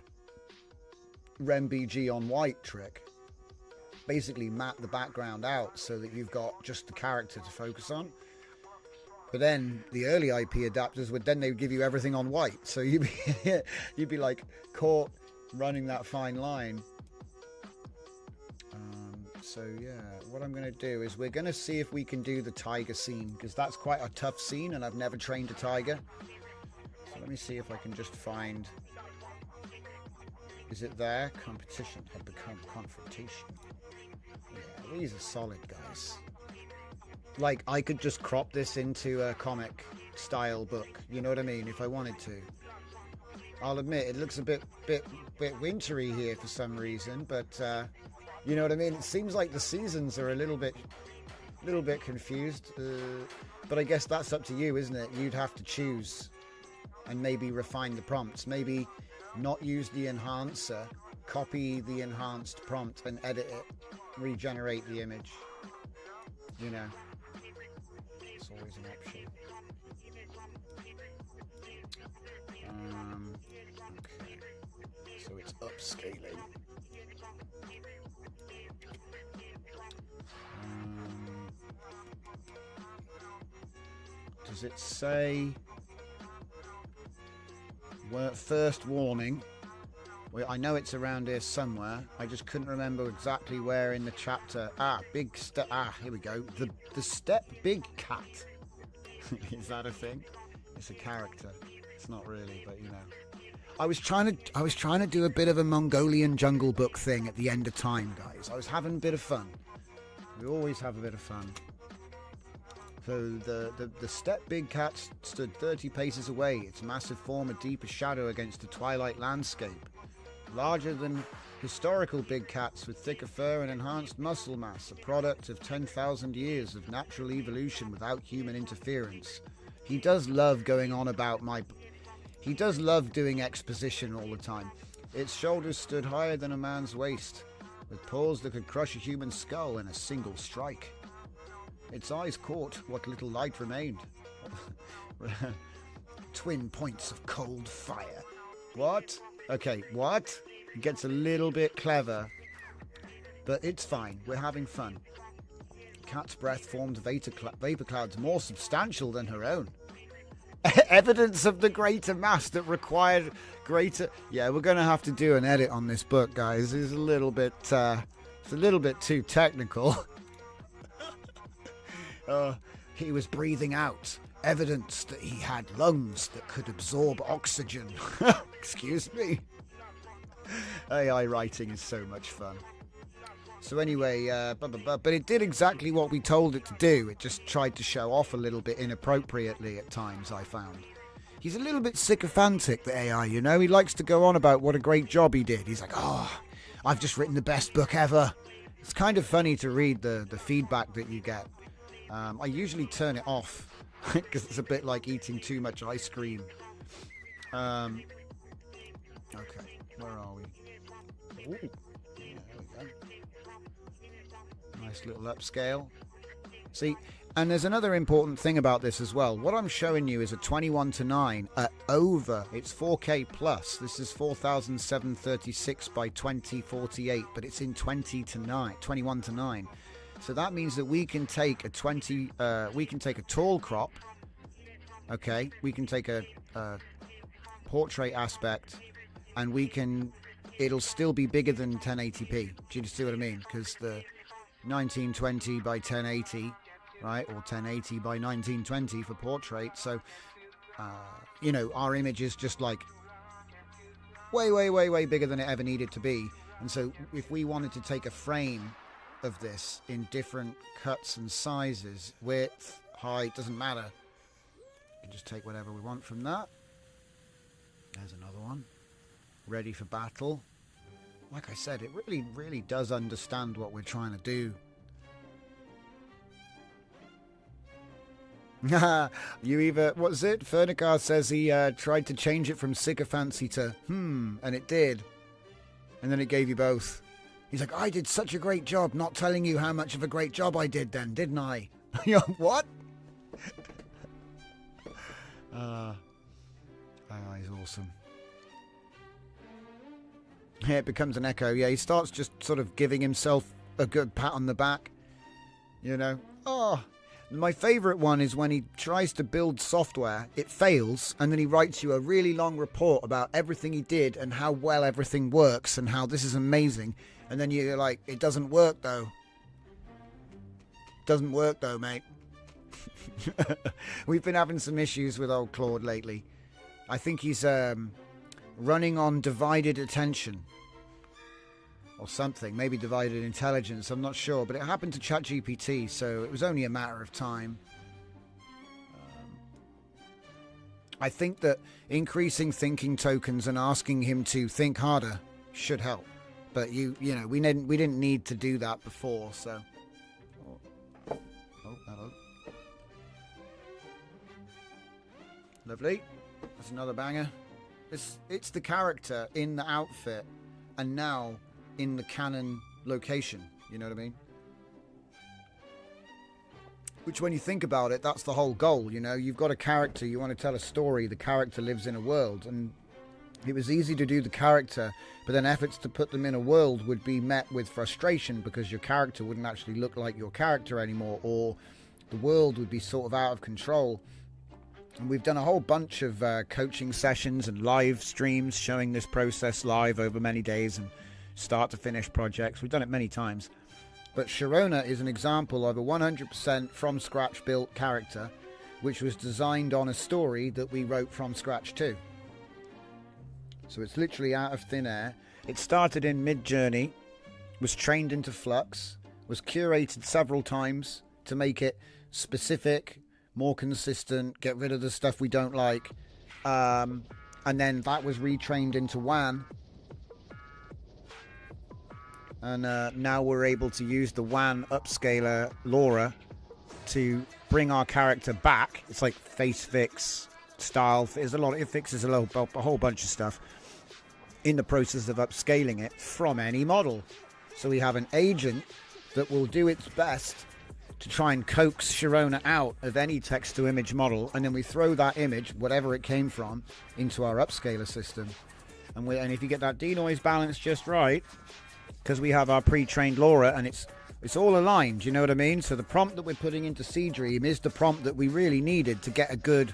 RemBG on white trick. Basically map the background out so that you've got just the character to focus on. But then the early IP adapters would give you everything on white. So you'd be like caught running that fine line. So yeah, what I'm going to do is we're going to see if we can do the tiger scene because that's quite a tough scene and I've never trained a tiger. So let me see if I can just find, is it there? Competition had become confrontation. Yeah, these are solid, guys. Like, I could just crop this into a comic style book, you know what I mean, if I wanted to. I'll admit it looks a bit wintry here for some reason, but you know what I mean. It seems like the seasons are a little bit confused, but I guess that's up to you, isn't it? You'd have to choose and maybe refine the prompts. Maybe not use the enhancer, copy the enhanced prompt and edit it, regenerate the image. You know, it's always an option. Okay, so it's upscaling. Does it say first warning? Well, I know it's around here somewhere. I just couldn't remember exactly where in the chapter. Big step. Here we go. The step big cat. Is that a thing? It's a character. It's not really, but you know. I was trying to do a bit of a Mongolian Jungle Book thing at the end of time, guys. I was having a bit of fun. We always have a bit of fun. So the step big cat stood 30 paces away, its massive form a deeper shadow against the twilight landscape. Larger than historical big cats with thicker fur and enhanced muscle mass, a product of 10,000 years of natural evolution without human interference. He does love going on about He does love doing exposition all the time. Its shoulders stood higher than a man's waist, with paws that could crush a human skull in a single strike. Its eyes caught what little light remained. Twin points of cold fire. What? Okay, what? It gets a little bit clever, but it's fine. We're having fun. Cat's breath formed vapor clouds more substantial than her own. Evidence of the greater mass that required greater... Yeah, we're going to have to do an edit on this book, guys. It's a little bit too technical. He was breathing out. Evidence that he had lungs that could absorb oxygen. Excuse me. AI writing is so much fun. So anyway, but it did exactly what we told it to do. It just tried to show off a little bit inappropriately at times, I found. He's a little bit sycophantic, the AI, you know. He likes to go on about what a great job he did. He's like, I've just written the best book ever. It's kind of funny to read the feedback that you get. I usually turn it off because it's a bit like eating too much ice cream. Okay, where are we? Ooh, yeah, there we go. Nice little upscale. See, and there's another important thing about this as well. What I'm showing you is a 21:9 over. It's 4K plus. This is 4736 by 2048, but it's in 21:9. So that means that we can take a tall crop. Okay, we can take a portrait aspect, and it'll still be bigger than 1080p. Do you see what I mean? Because the 1920 by 1080, right, or 1080 by 1920 for portrait. So, you know, our image is just like way bigger than it ever needed to be. And so if we wanted to take a frame of this in different cuts and sizes, width, height, doesn't matter. We can just take whatever we want from that. There's another one. Ready for battle. Like I said, it really does understand what we're trying to do. What's it? Fernicar says he tried to change it from sycophancy to and it did. And then it gave you both. He's like, I did such a great job not telling you how much of a great job I did then, didn't I? You're like, what? AI is awesome. Yeah, it becomes an echo. Yeah, he starts just sort of giving himself a good pat on the back. You know? My favourite one is when he tries to build software, it fails, and then he writes you a really long report about everything he did and how well everything works and how this is amazing. And then you're like, it doesn't work though. Doesn't work though, mate. We've been having some issues with old Claude lately. I think he's running on divided attention. Or something, maybe divided intelligence, I'm not sure, but it happened to ChatGPT, so it was only a matter of time. I think that increasing thinking tokens and asking him to think harder should help. But you know, we didn't need to do that before, so. Oh, hello. Lovely. That's another banger. It's the character in the outfit and now in the canon location. You know what I mean? Which, when you think about it, that's the whole goal. You know, you've got a character, you want to tell a story, the character lives in a world, and it was easy to do the character, but then efforts to put them in a world would be met with frustration because your character wouldn't actually look like your character anymore, or the world would be sort of out of control. And we've done a whole bunch of coaching sessions and live streams showing this process live over many days and start to finish projects. We've done it many times. But Sharona is an example of a 100% from scratch built character, which was designed on a story that we wrote from scratch too. So it's literally out of thin air. It started in Mid-Journey, was trained into Flux, was curated several times to make it specific, more consistent, get rid of the stuff we don't like. And then that was retrained into WAN. And now we're able to use the WAN upscaler LoRa to bring our character back. It's like face fix style. It fixes a whole bunch of stuff in the process of upscaling it from any model. So we have an agent that will do its best to try and coax Sharona out of any text-to-image model, and then we throw that image, whatever it came from, into our upscaler system. And if you get that denoise balance just right, because we have our pre-trained LoRa and it's all aligned, you know what I mean? So the prompt that we're putting into Seedream is the prompt that we really needed to get a good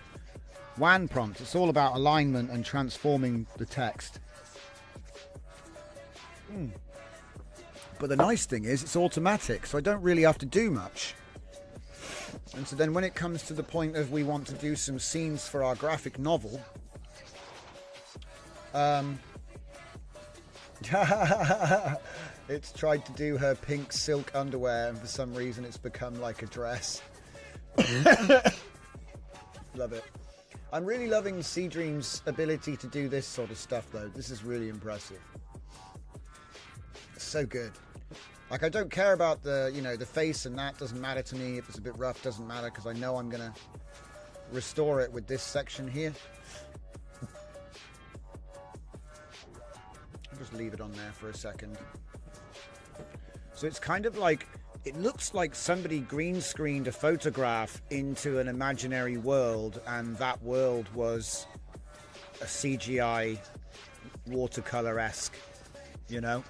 WAN prompt. It's all about alignment and transforming the text. But the nice thing is it's automatic, so I don't really have to do much. And so then when it comes to the point of we want to do some scenes for our graphic novel, it's tried to do her pink silk underwear, and for some reason it's become like a dress. Love it. I'm really loving Seedream's ability to do this sort of stuff, though. This is really impressive. It's so good. Like, I don't care about the, you know, the face, and that doesn't matter to me. If it's a bit rough, doesn't matter, because I know I'm gonna restore it with this section here. I'll just leave it on there for a second. So it's kind of like, it looks like somebody green screened a photograph into an imaginary world, and that world was a CGI watercolor-esque, you know?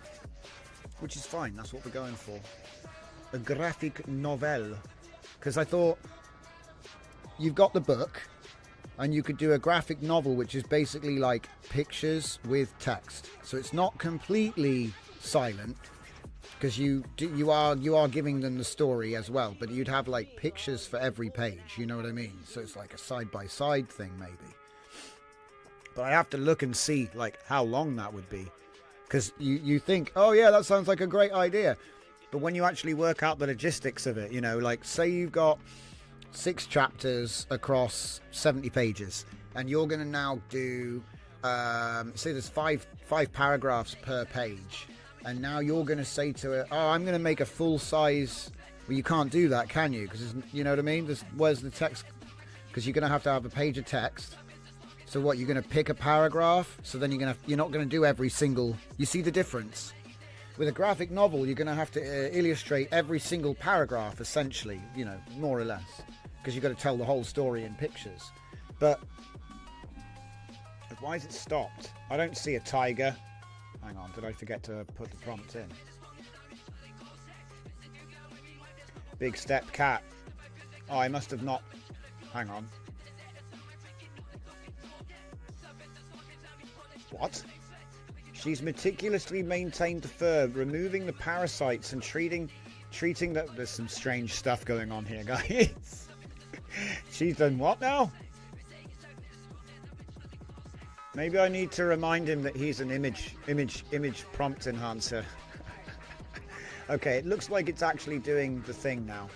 Which is fine, that's what we're going for. A graphic novel. Because I thought, you've got the book, and you could do a graphic novel, which is basically like pictures with text. So it's not completely silent, because you are giving them the story as well, but you'd have like pictures for every page, you know what I mean? So it's like a side-by-side thing maybe. But I have to look and see like how long that would be. Because you think, oh yeah, that sounds like a great idea. But when you actually work out the logistics of it, you know, like say you've got 6 chapters across 70 pages, and you're going to now do, say there's five paragraphs per page. And now you're going to say to it, oh, I'm going to make a full size. Well, you can't do that, can you? Because, you know what I mean? Where's the text? Because you're going to have a page of text. So what, you're going to pick a paragraph? So then you're not going to do every single... You see the difference? With a graphic novel, you're going to have to illustrate every single paragraph, essentially, you know, more or less. Because you've got to tell the whole story in pictures. But why is it stopped? I don't see a tiger. Hang on, did I forget to put the prompt in? Big step cat. Oh, I must have not... Hang on. What? She's meticulously maintained the fur, removing the parasites and treating that... There's some strange stuff going on here, guys. She's done what now? Maybe I need to remind him that he's an image prompt enhancer. Okay, it looks like it's actually doing the thing now.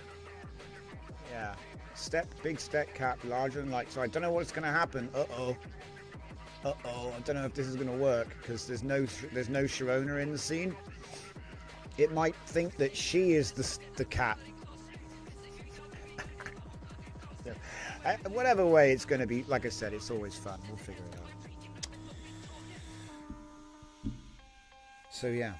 Yeah. big step cap, larger than light. So I don't know what's going to happen. Uh-oh. I don't know if this is going to work because there's no Sharona in the scene. It might think that she is the cat. Whatever way it's going to be, like I said, it's always fun. We'll figure it out. So yeah.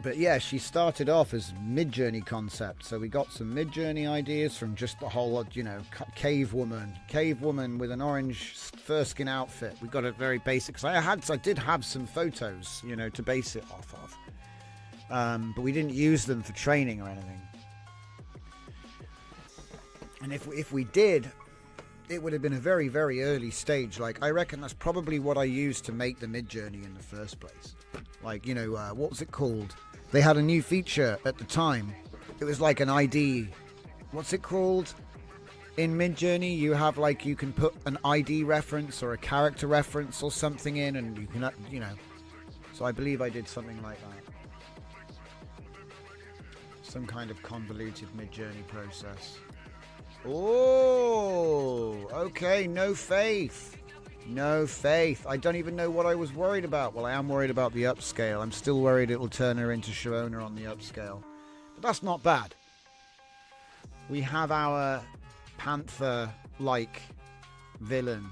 But yeah, she started off as Mid-Journey concept. So we got some Mid-Journey ideas from just the whole, you know, cave woman with an orange fur skin outfit. We got it very basic. Cause I did have some photos, you know, to base it off of. But we didn't use them for training or anything. And if we did, it would have been a very, very early stage. Like, I reckon that's probably what I used to make the Mid-Journey in the first place. Like, you know, what was it called? They had a new feature at the time. It was like an ID. What's it called? In Mid-Journey, you have like, you can put an ID reference or a character reference or something in, and you can, you know. So I believe I did something like that. Some kind of convoluted Mid-Journey process. Oh, okay, no faith. No faith. I don't even know what I was worried about. Well, I am worried about the upscale. I'm still worried it will turn her into Sharona on the upscale. But that's not bad. We have our Panther-like villain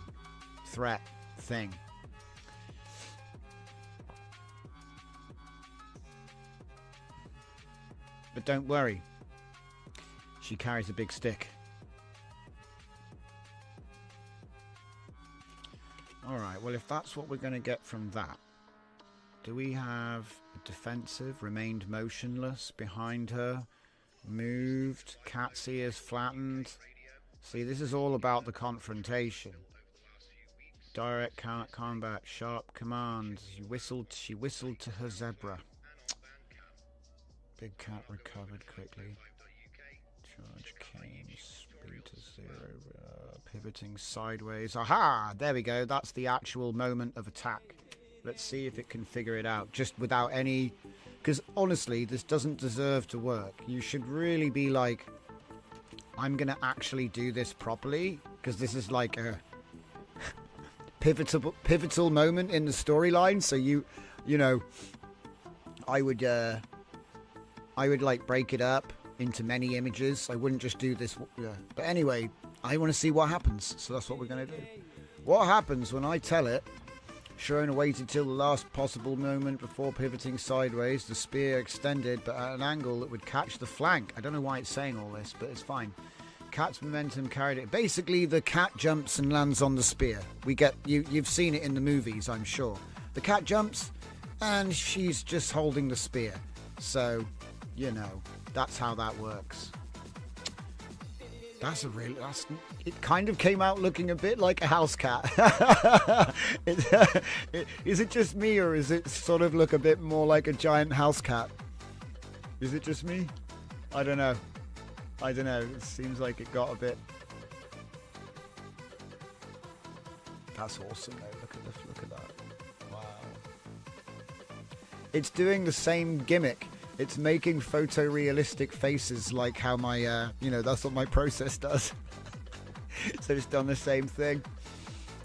threat thing. But don't worry. She carries a big stick. Alright, well, if that's what we're going to get from that, do we have a defensive, remained motionless behind her, moved, cat's ears flattened? See, this is all about the confrontation. Direct combat, sharp commands. She whistled to her zebra. Big cat recovered quickly. Charge came, speed to 0, pivoting sideways. Aha! There we go. That's the actual moment of attack. Let's see if it can figure it out. Just without any... Because honestly, this doesn't deserve to work. You should really be like, I'm going to actually do this properly. Because this is like a pivotal moment in the storyline. So you know, I would like break it up into many images. I wouldn't just do this. Yeah. But anyway, I want to see what happens. So that's what we're going to do. What happens when I tell it, Sharona waited till the last possible moment before pivoting sideways. The spear extended, but at an angle that would catch the flank. I don't know why it's saying all this, but it's fine. Cat's momentum carried it. Basically, the cat jumps and lands on the spear. We get you've seen it in the movies, I'm sure. The cat jumps, and she's just holding the spear. So, you know, that's how that works. It kind of came out looking a bit like a house cat. Is it just me, or is it sort of look a bit more like a giant house cat? Is it just me? I don't know. It seems like it got a bit... That's awesome, though. Look at that. Wow. It's doing the same gimmick. It's making photorealistic faces like how my, you know, that's what my process does. So it's done the same thing.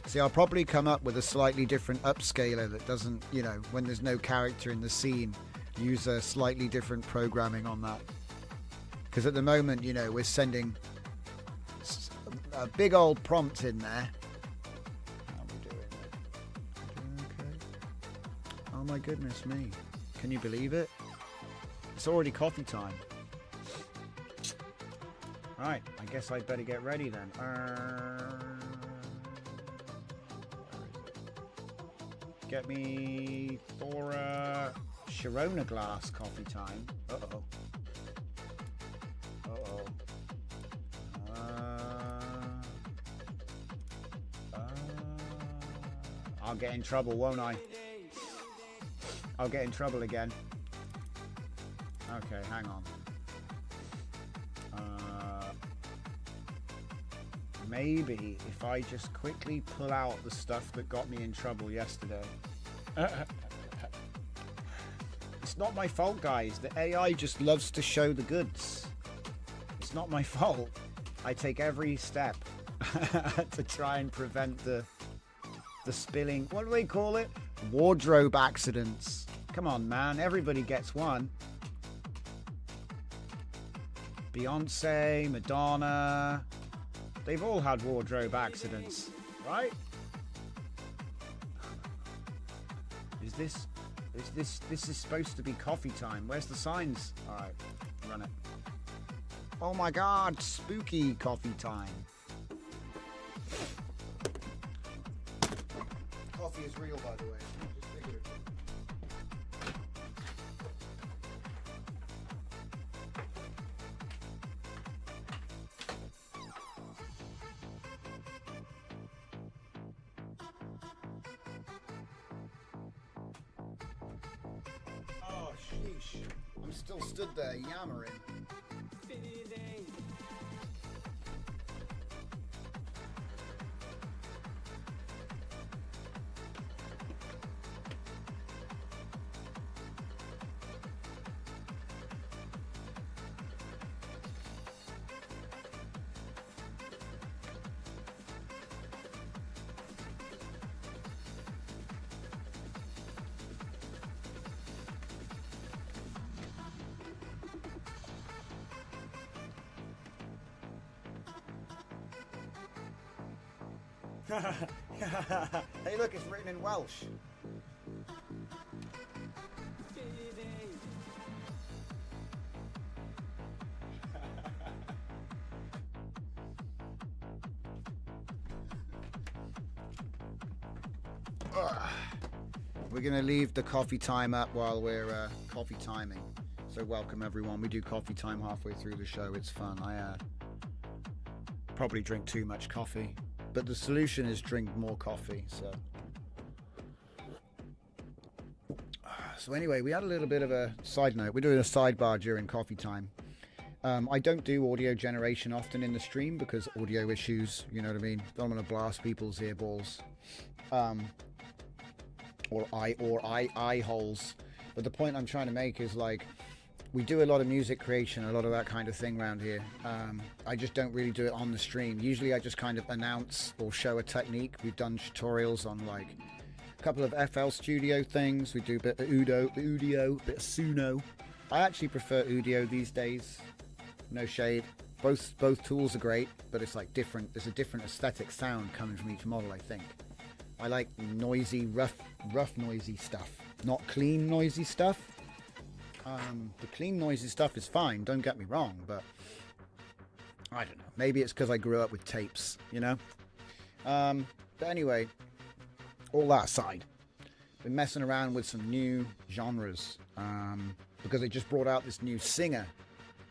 See, I'll probably come up with a slightly different upscaler that doesn't, you know, when there's no character in the scene, use a slightly different programming on that. Because at the moment, you know, we're sending a big old prompt in there. How are we doing? Okay. Oh my goodness me. Can you believe it? It's already coffee time. Right, I guess I'd better get ready then. Get me for Sharona glass coffee time. Uh-oh. I'll get in trouble, won't I? I'll get in trouble again. Okay, hang on. Maybe if I just quickly pull out the stuff that got me in trouble yesterday. It's not my fault, guys. The AI just loves to show the goods. It's not my fault. I take every step to try and prevent the spilling. What do they call it? Wardrobe accidents. Come on, man. Everybody gets one. Beyonce, Madonna. They've all had wardrobe accidents, right? This is supposed to be coffee time. Where's the signs? All right, run it. Oh my God, spooky coffee time. Coffee is real, by the way. Just figured. Oh, sheesh. I'm still stood there yammering. Hey, look, it's written in Welsh. We're going to leave the coffee time up while we're coffee timing. So welcome, everyone. We do coffee time halfway through the show. It's fun. I probably drink too much coffee. But the solution is drink more coffee. So anyway, we had a little bit of a side note. We're doing a sidebar during coffee time. I don't do audio generation often in the stream because audio issues, you know what I mean? Don't want to blast people's earballs or eye holes. But the point I'm trying to make is, like, we do a lot of music creation, a lot of that kind of thing around here. I just don't really do it on the stream. Usually I just kind of announce or show a technique. We've done tutorials on like a couple of FL Studio things. We do a bit of Udio, a bit of Suno. I actually prefer Udio these days. No shade. Both tools are great, but it's like different. There's a different aesthetic sound coming from each model, I think. I like noisy, rough noisy stuff, not clean noisy stuff. The clean noisy stuff is fine, don't get me wrong, but I don't know. Maybe it's because I grew up with tapes, you know? But anyway, all that aside, been messing around with some new genres because they just brought out this new singer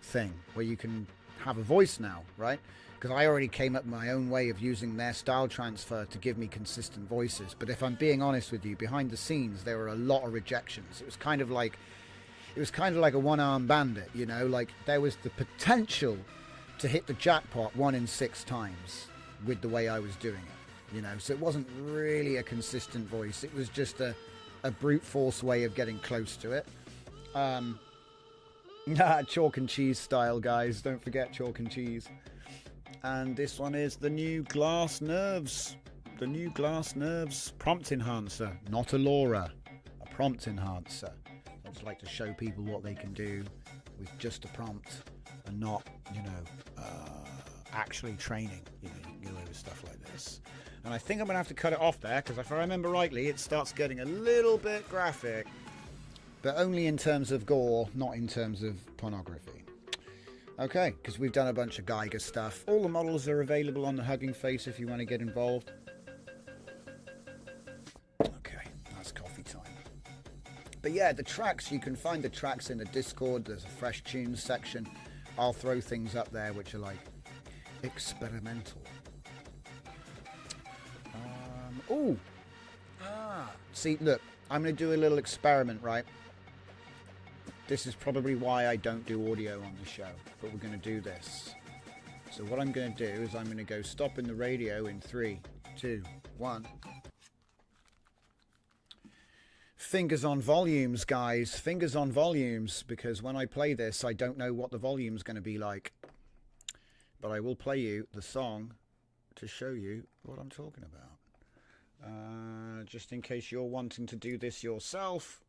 thing where you can have a voice now, right? Because I already came up with my own way of using their style transfer to give me consistent voices. But if I'm being honest with you, behind the scenes, there were a lot of rejections. It was kind of like a one-armed bandit, you know? Like, there was the potential to hit the jackpot 1 in 6 times with the way I was doing it, you know? So it wasn't really a consistent voice. It was just a brute force way of getting close to it. Chalk and cheese style, guys. Don't forget chalk and cheese. And this one is the new Glass Nerves. The new Glass Nerves prompt enhancer. Not a LoRa, a prompt enhancer. I just like to show people what they can do with just a prompt and not, you know, actually training. You know, you can go over stuff like this. And I think I'm going to have to cut it off there because if I remember rightly, it starts getting a little bit graphic. But only in terms of gore, not in terms of pornography. Okay, because we've done a bunch of Geiger stuff. All the models are available on the Hugging Face if you want to get involved. Okay, that's coffee time. But yeah, the tracks, you can find the tracks in the Discord. There's a fresh tunes section. I'll throw things up there which are like experimental. See, look, I'm going to do a little experiment, right? This is probably why I don't do audio on the show, but we're going to do this. So what I'm going to do is I'm going to go stop in the radio in 3, 2, 1. Fingers on volumes, guys. Fingers on volumes, because when I play this, I don't know what the volume's going to be like. but I will play you the song to show you what I'm talking about. Just in case you're wanting to do this yourself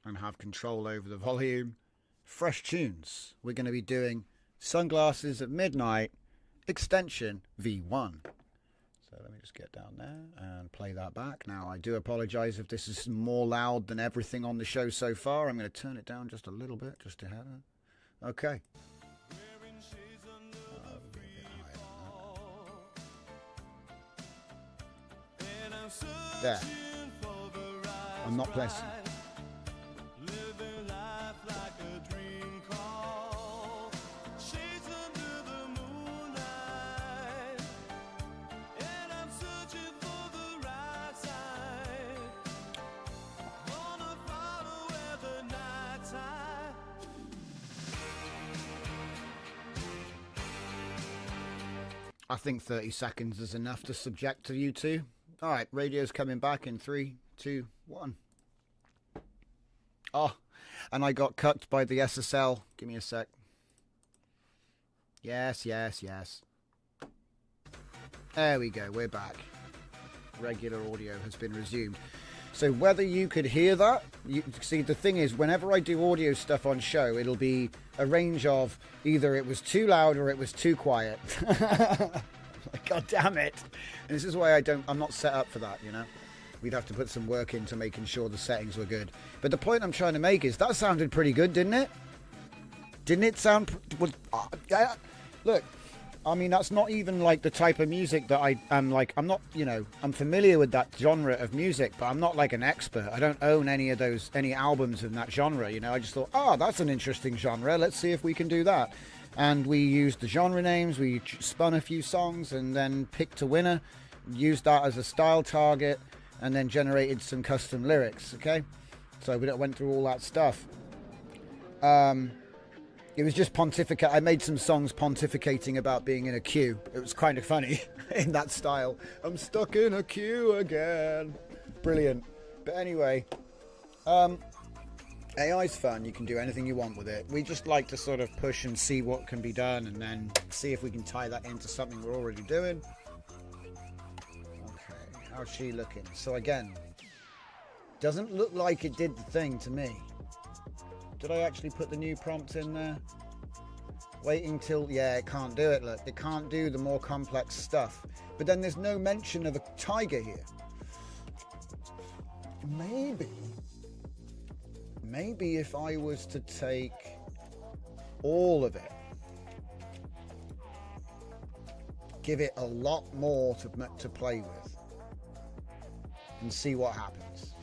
and have control over the volume. Fresh tunes. We're going to be doing Sunglasses at Midnight Extension V1. So let me just get down there and play that back. Now, I do apologize if this is more loud than everything on the show so far. I'm going to turn it down just a little bit, just to have it. Okay. There. I'm not pressing. I think 30 seconds is enough to subject to you two. All right, radio's coming back in 3, 2, 1. Oh, and I got cut by the SSL. Give me a sec. Yes, yes, yes. There we go, we're back. Regular audio has been resumed. So whether you could hear that, you see, the thing is, whenever I do audio stuff on show, it'll be a range of either it was too loud or it was too quiet. God damn it. And this is why I'm not set up for that, you know. We'd have to put some work into making sure the settings were good. But the point I'm trying to make is that sounded pretty good, didn't it? Didn't it sound... Look, I mean, that's not even like the type of music that I'm like, I'm not, you know, I'm familiar with that genre of music, but I'm not like an expert. I don't own any albums in that genre, you know. I just thought, oh, that's an interesting genre. Let's see if we can do that. And we used the genre names, we spun a few songs and then picked a winner, used that as a style target, and then generated some custom lyrics, okay? So we went through all that stuff. It was just pontificate. I made some songs pontificating about being in a queue. It was kind of funny in that style. I'm stuck in a queue again. Brilliant. But anyway, AI's fun. You can do anything you want with it. We just like to sort of push and see what can be done and then see if we can tie that into something we're already doing. Okay, how's she looking? So again, doesn't look like it did the thing to me. Did I actually put the new prompt in there? Waiting till... Yeah, it can't do it, look. It can't do the more complex stuff. But then there's no mention of a tiger here. Maybe if I was to take all of it, give it a lot more to play with and see what happens.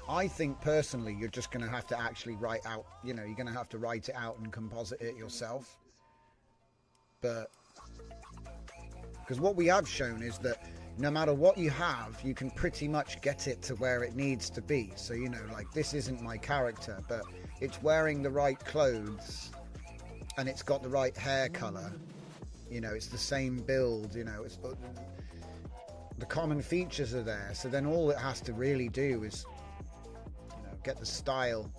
I think personally you're just going to have to actually write out, you know, you're going to have to write it out and composite it yourself. But because what we have shown is that no matter what you have, you can pretty much get it to where it needs to be. So, you know, like this isn't my character, but it's wearing the right clothes and it's got the right hair color. You know, it's the same build, you know, it's the common features are there. So then all it has to really do is, you know, get the style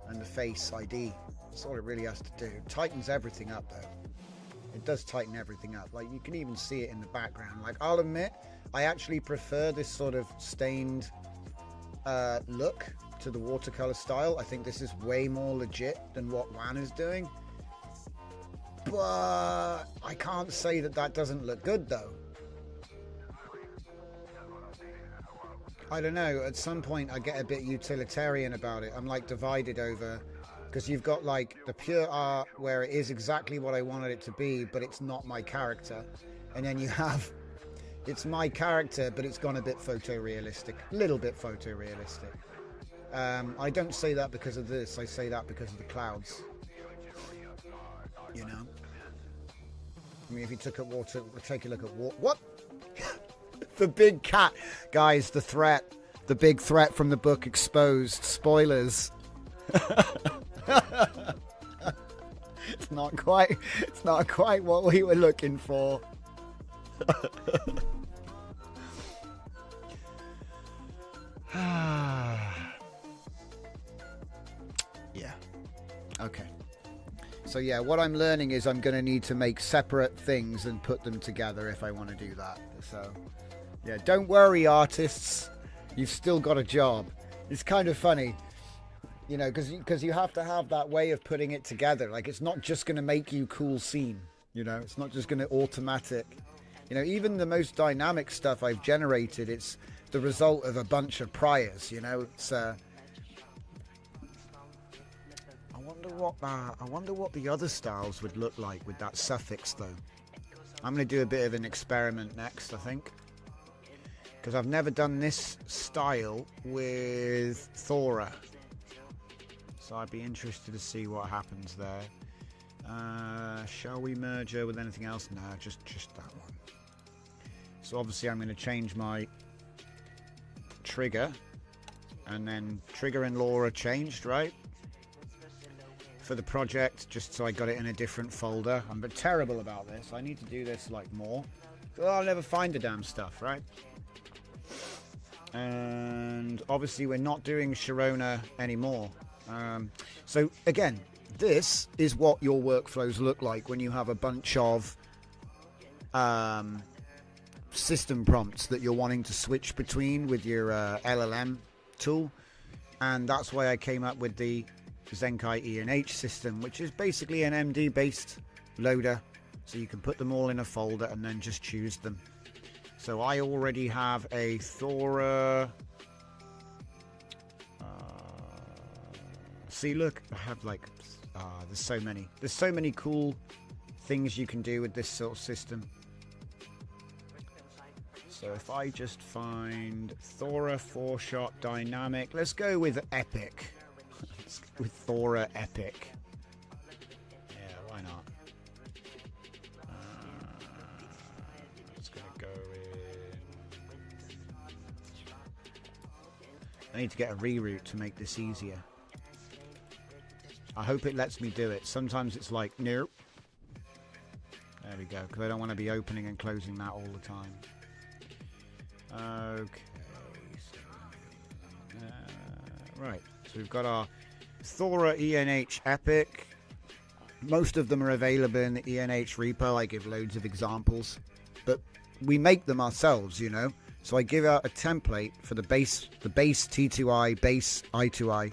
and the face ID. That's all it really has to do. It tightens everything up though. It does tighten everything up. Like you can even see it in the background. Like I'll admit, I actually prefer this sort of stained look to the watercolor style. I think this is way more legit than what Wan is doing. But I can't say that that doesn't look good though. I don't know, at some point I get a bit utilitarian about it. I'm like divided over, because you've got like the pure art where it is exactly what I wanted it to be, but it's not my character. And then you have, it's my character, but it's gone a bit photorealistic, a little bit photorealistic. I don't say that because of this, I say that because of the clouds. You know? I mean, if you took a water, take a look at what? The big cat, guys, the threat, the big threat from the book Exposed. Spoilers. It's not quite what we were looking for. Yeah. Okay. So yeah, what I'm learning is I'm going to need to make separate things and put them together if I want to do that. So yeah, don't worry, artists, you've still got a job. It's kind of funny, you know, because you have to have that way of putting it together. Like, it's not just going to make you cool scene, you know, it's not just going to automatic. You know, even the most dynamic stuff I've generated, it's the result of a bunch of priors, you know. It's I wonder what the other styles would look like with that suffix though. I'm going to do a bit of an experiment next, I think, because I've never done this style with Thora, so I'd be interested to see what happens there. Shall we merge her with anything else? No, just that one. So obviously I'm going to change my trigger, and then trigger and Laura changed, right, for the project, just so I got it in a different folder. I'm terrible about this. I need to do this like more. Well, I'll never find the damn stuff, right? And obviously we're not doing Sharona anymore. So again, this is what your workflows look like when you have a bunch of system prompts that you're wanting to switch between with your LLM tool. And that's why I came up with the Zenkai ENH system, which is basically an MD based loader, so you can put them all in a folder and then just choose them. So I already have a Thora. See, look, I have like there's so many cool things you can do with this sort of system. So if I just find Thora 4-shot dynamic, let's go with Epic. Let's go with Thora Epic. Yeah, why not? It's gonna go in. I need to get a reroute to make this easier. I hope it lets me do it. Sometimes it's like, nope. There we go, because I don't want to be opening and closing that all the time. Okay. So, right. So we've got our Thora ENH Epic. Most of them are available in the ENH repo. I give loads of examples, but we make them ourselves, you know. So I give out a template for the base T2I, base I2I,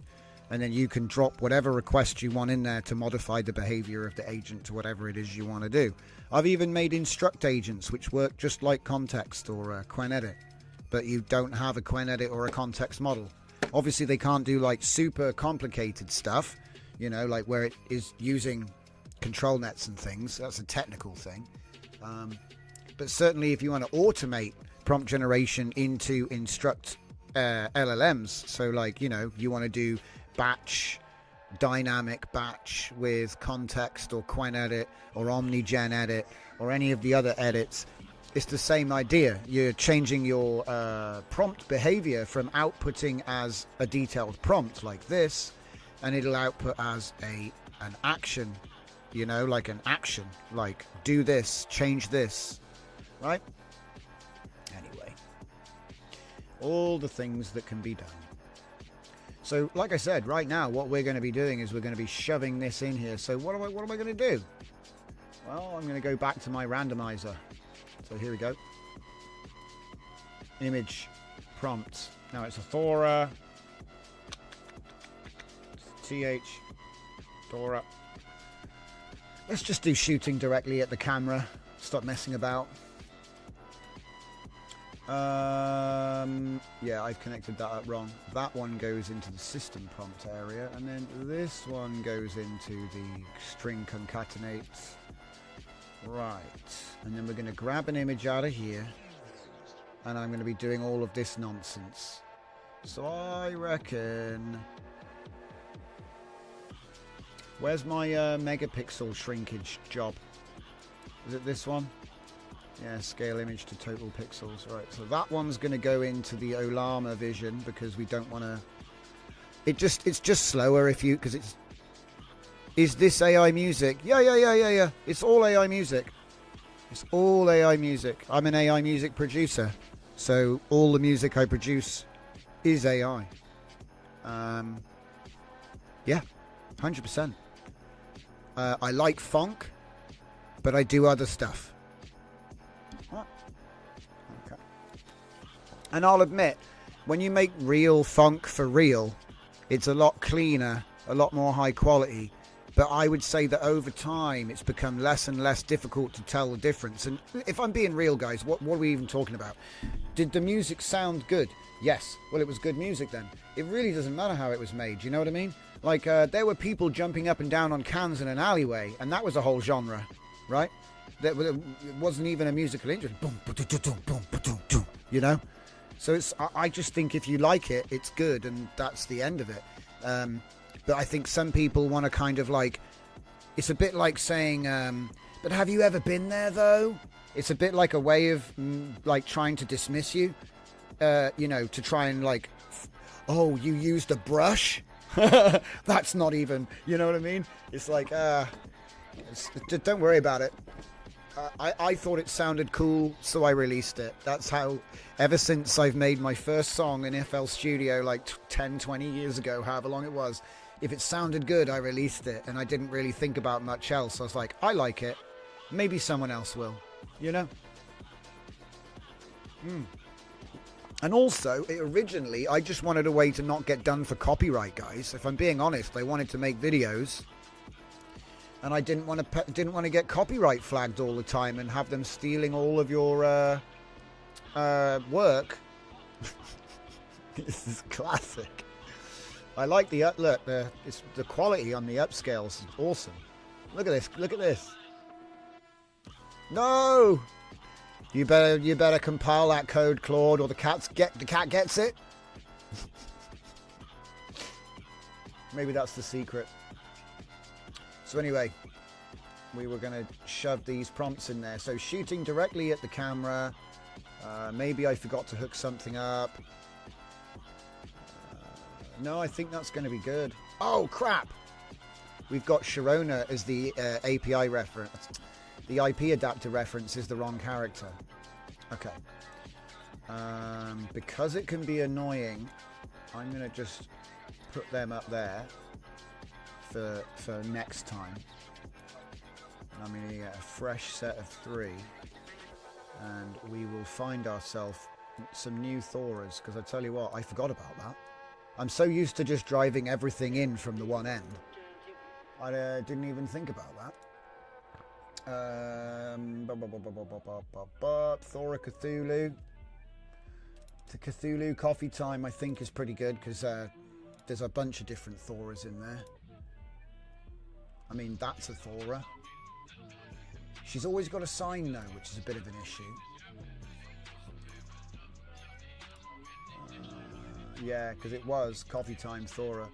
and then you can drop whatever request you want in there to modify the behavior of the agent to whatever it is you want to do. I've even made instruct agents which work just like context or QuenEdit, but you don't have a QuenEdit or a context model. Obviously they can't do like super complicated stuff, you know, like where it is using control nets and things. That's a technical thing. But certainly if you want to automate prompt generation into instruct LLMs, so like, you know, you want to do batch, dynamic batch with context or QuenEdit or OmniGen edit or any of the other edits, it's the same idea. You're changing your prompt behavior from outputting as a detailed prompt like this, and it'll output as an action, you know, like an action, like do this, change this, right? Anyway, all the things that can be done. So like I said, right now what we're going to be doing is we're going to be shoving this in here. So what am I going to do? Well, I'm going to go back to my randomizer. So here we go. Image prompt. Now it's a Thora. TH Thora. Let's just do shooting directly at the camera. Stop messing about. Yeah, I've connected that up wrong. That one goes into the system prompt area, and then this one goes into the string concatenates. Right, and then we're going to grab an image out of here, and I'm going to be doing all of this nonsense. So I reckon, where's my megapixel shrinkage job? Is it this one? Yeah, scale image to total pixels. Right, so that one's going to go into the Olama vision because we don't want to. It's just slower if you, because it's. Is this AI music? Yeah. It's all AI music. It's all AI music. I'm an AI music producer, so all the music I produce is AI. Yeah, 100%. I like funk, but I do other stuff. Okay. And I'll admit, when you make real funk for real, it's a lot cleaner, a lot more high quality. But I would say that over time, it's become less and less difficult to tell the difference. And if I'm being real, guys, what are we even talking about? Did the music sound good? Yes. Well, it was good music then. It really doesn't matter how it was made. You know what I mean? Like, there were people jumping up and down on cans in an alleyway, and that was a whole genre, right? It wasn't even a musical instrument. Boom, boom, boom, boom, boom, you know? So I just think if you like it, it's good, and that's the end of it. But I think some people want to kind of like, it's a bit like saying, but have you ever been there though? It's a bit like a way of like trying to dismiss you, you know, to try and like, oh, you used a brush? That's not even, you know what I mean? It's like, don't worry about it. I thought it sounded cool, so I released it. That's how, ever since I've made my first song in FL Studio like 10, 20 years ago, however long it was, if it sounded good, I released it, and I didn't really think about much else. I was like, I like it. Maybe someone else will, you know? And also, originally, I just wanted a way to not get done for copyright, guys. If I'm being honest, I wanted to make videos, and I didn't want to get copyright flagged all the time and have them stealing all of your work. This is classic. I like the look. The quality on the upscales is awesome. Look at this. Look at this. No. You better compile that code, Claude, or the cat gets it. Maybe that's the secret. So anyway, we were going to shove these prompts in there. So shooting directly at the camera. Maybe I forgot to hook something up. No, I think that's going to be good. Oh, crap. We've got Sharona as the API reference. The IP adapter reference is the wrong character. Okay. Because it can be annoying, I'm going to just put them up there for next time. And I'm going to get a fresh set of 3. And we will find ourselves some new Thoras. Because I tell you what, I forgot about that. I'm so used to just driving everything in from the one end. I didn't even think about that. Thora Cthulhu. The Cthulhu Coffee Time, I think, is pretty good because there's a bunch of different Thoras in there. I mean, that's a Thora. She's always got a sign though, which is a bit of an issue. Yeah, because it was Coffee Time Thora.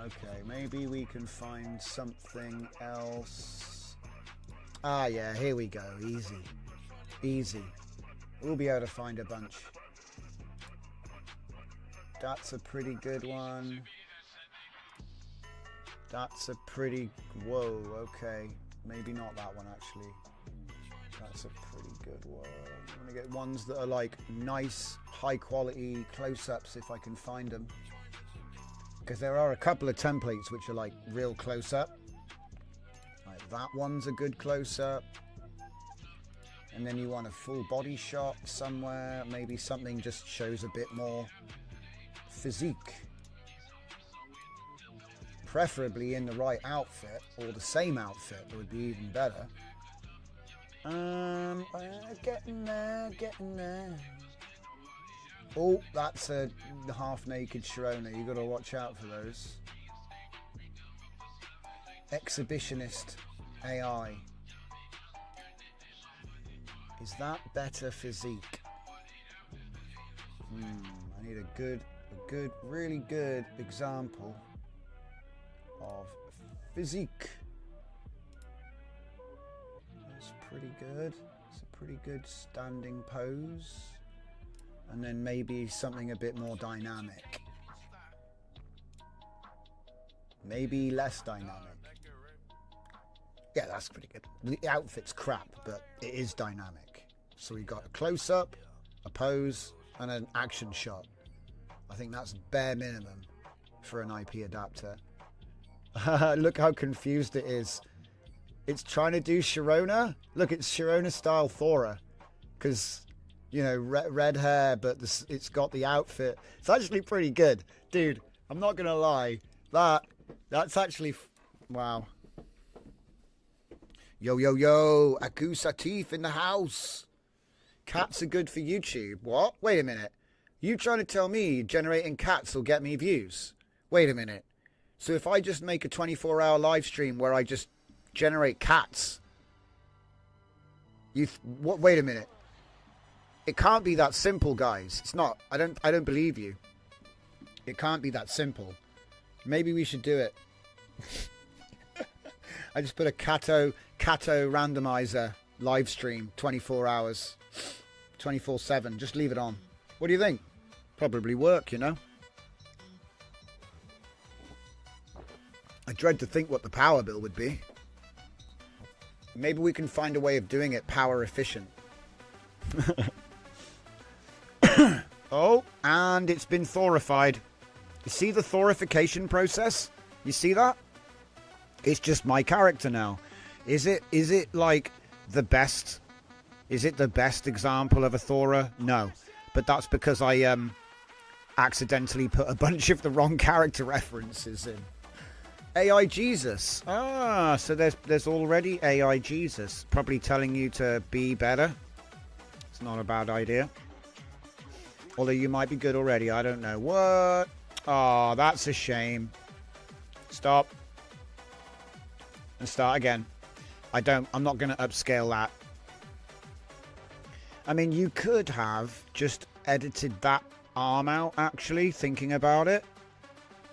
Okay, maybe we can find something else. Ah, yeah, here we go. Easy. Easy. We'll be able to find a bunch. That's a pretty good one. That's a pretty... Whoa, okay. Maybe not that one, actually. That's a pretty good one. I'm going to get ones that are like nice, high-quality close-ups if I can find them. Because there are a couple of templates which are like real close-up. Like that one's a good close-up. And then you want a full body shot somewhere. Maybe something just shows a bit more physique. Preferably in the right outfit, or the same outfit would be even better. Getting there, getting there. Oh, that's a half-naked Sharona. You got to watch out for those. Exhibitionist AI. Is that better physique? I need a good, really good example of physique. That's pretty good. It's a pretty good standing pose. And then maybe something a bit more dynamic. Maybe less dynamic. Yeah, that's pretty good. The outfit's crap, but it is dynamic. So we've got a close-up, a pose, and an action shot. I think that's bare minimum for an IP adapter. Look how confused it is. It's trying to do Sharona. Look, it's Sharona style Thora. Because, you know, red hair, but it's got the outfit. It's actually pretty good. Dude, I'm not going to lie. That's actually... Wow. Yo, yo, yo. Aku Satif in the house. Cats are good for YouTube. What? Wait a minute. You trying to tell me generating cats will get me views? Wait a minute. So if I just make a 24-hour live stream where I just generate cats... What? Wait a minute. It can't be that simple, guys. It's not. I don't believe you. It can't be that simple. Maybe we should do it. I just put a Cato randomizer live stream 24 hours, 24/7. Just leave it on. What do you think? Probably work, you know. I dread to think what the power bill would be. Maybe we can find a way of doing it power efficient. Oh, and it's been thorified. You see the thorification process? You see that? It's just my character now. Is it like the best? Is it the best example of a Thora? No. But that's because I accidentally put a bunch of the wrong character references in. AI Jesus. Ah, so there's already AI Jesus. Probably telling you to be better. It's not a bad idea. Although you might be good already. I don't know. What? Oh, that's a shame. Stop. And start again. I'm not going to upscale that. I mean, you could have just edited that arm out, actually, thinking about it.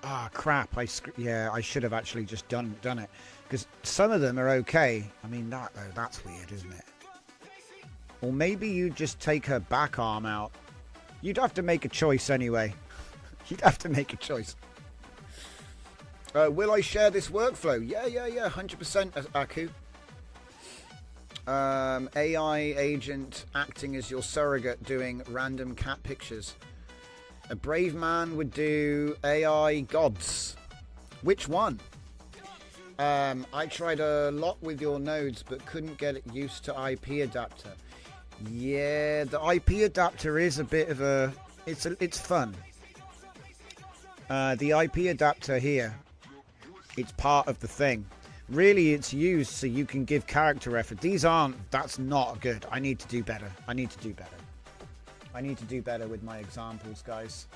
Ah, crap. Yeah, I should have actually just done it. Because some of them are okay. I mean, that's weird, isn't it? Or maybe you just take her back arm out. You'd have to make a choice anyway. You'd have to make a choice. Will I share this workflow? Yeah, 100%, Aku. AI agent acting as your surrogate doing random cat pictures. A brave man would do AI gods. Which one? I tried a lot with your nodes but couldn't get it used to IP adapter. Yeah, the IP adapter is a bit of a... It's fun. The IP adapter here, it's part of the thing. Really, it's used so you can give character effort. That's not good. I need to do better. I need to do better with my examples, guys.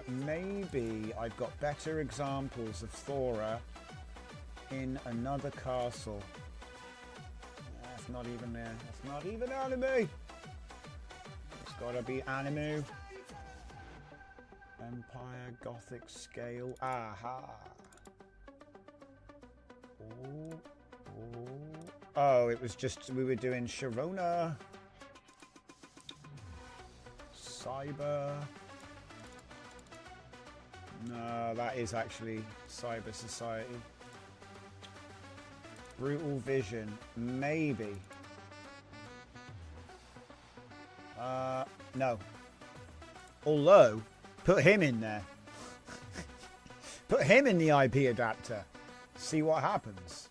Maybe I've got better examples of Thora in another castle. That's not even there. That's not even anime. It's gotta be anime. Empire Gothic scale. Aha. Oh, it was just we were doing Sharona. Cyber. No, that is actually Cyber Society. Brutal Vision, maybe. No. Although, put him in there. Put him in the IP adapter. See what happens.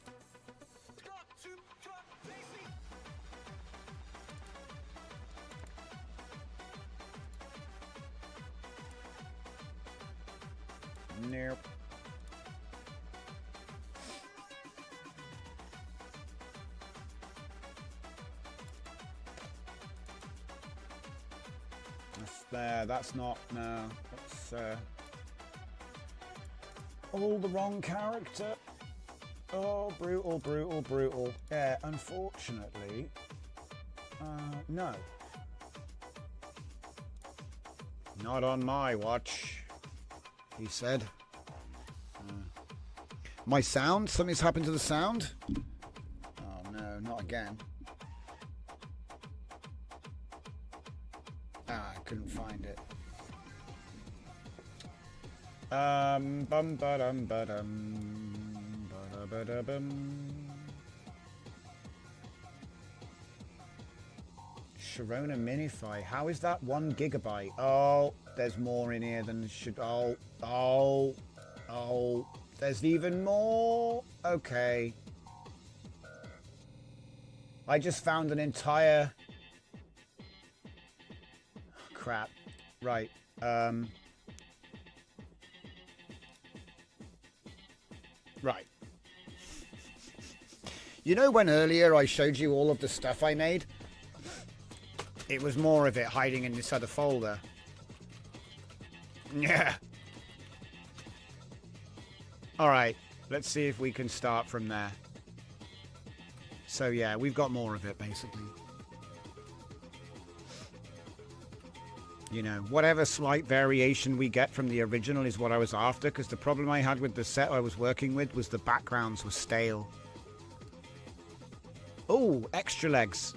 Nope. That's there. That's not. No. That's all the wrong character. Oh, brutal, brutal, brutal. Yeah, unfortunately, no. Not on my watch, he said. My sound? Something's happened to the sound? Oh no, not again. Ah, I couldn't find it. Bum ba dum ba dum ba da ba da bum. Sharona Minify. How is that 1 gigabyte? Oh, there's more in here than should. Oh. There's even more. Okay. I just found an entire... Crap. Right. Right. You know when earlier I showed you all of the stuff I made? It was more of it hiding in this other folder. Yeah. Alright, let's see if we can start from there. So yeah, we've got more of it basically. You know, whatever slight variation we get from the original is what I was after, because the problem I had with the set I was working with was the backgrounds were stale. Oh, extra legs.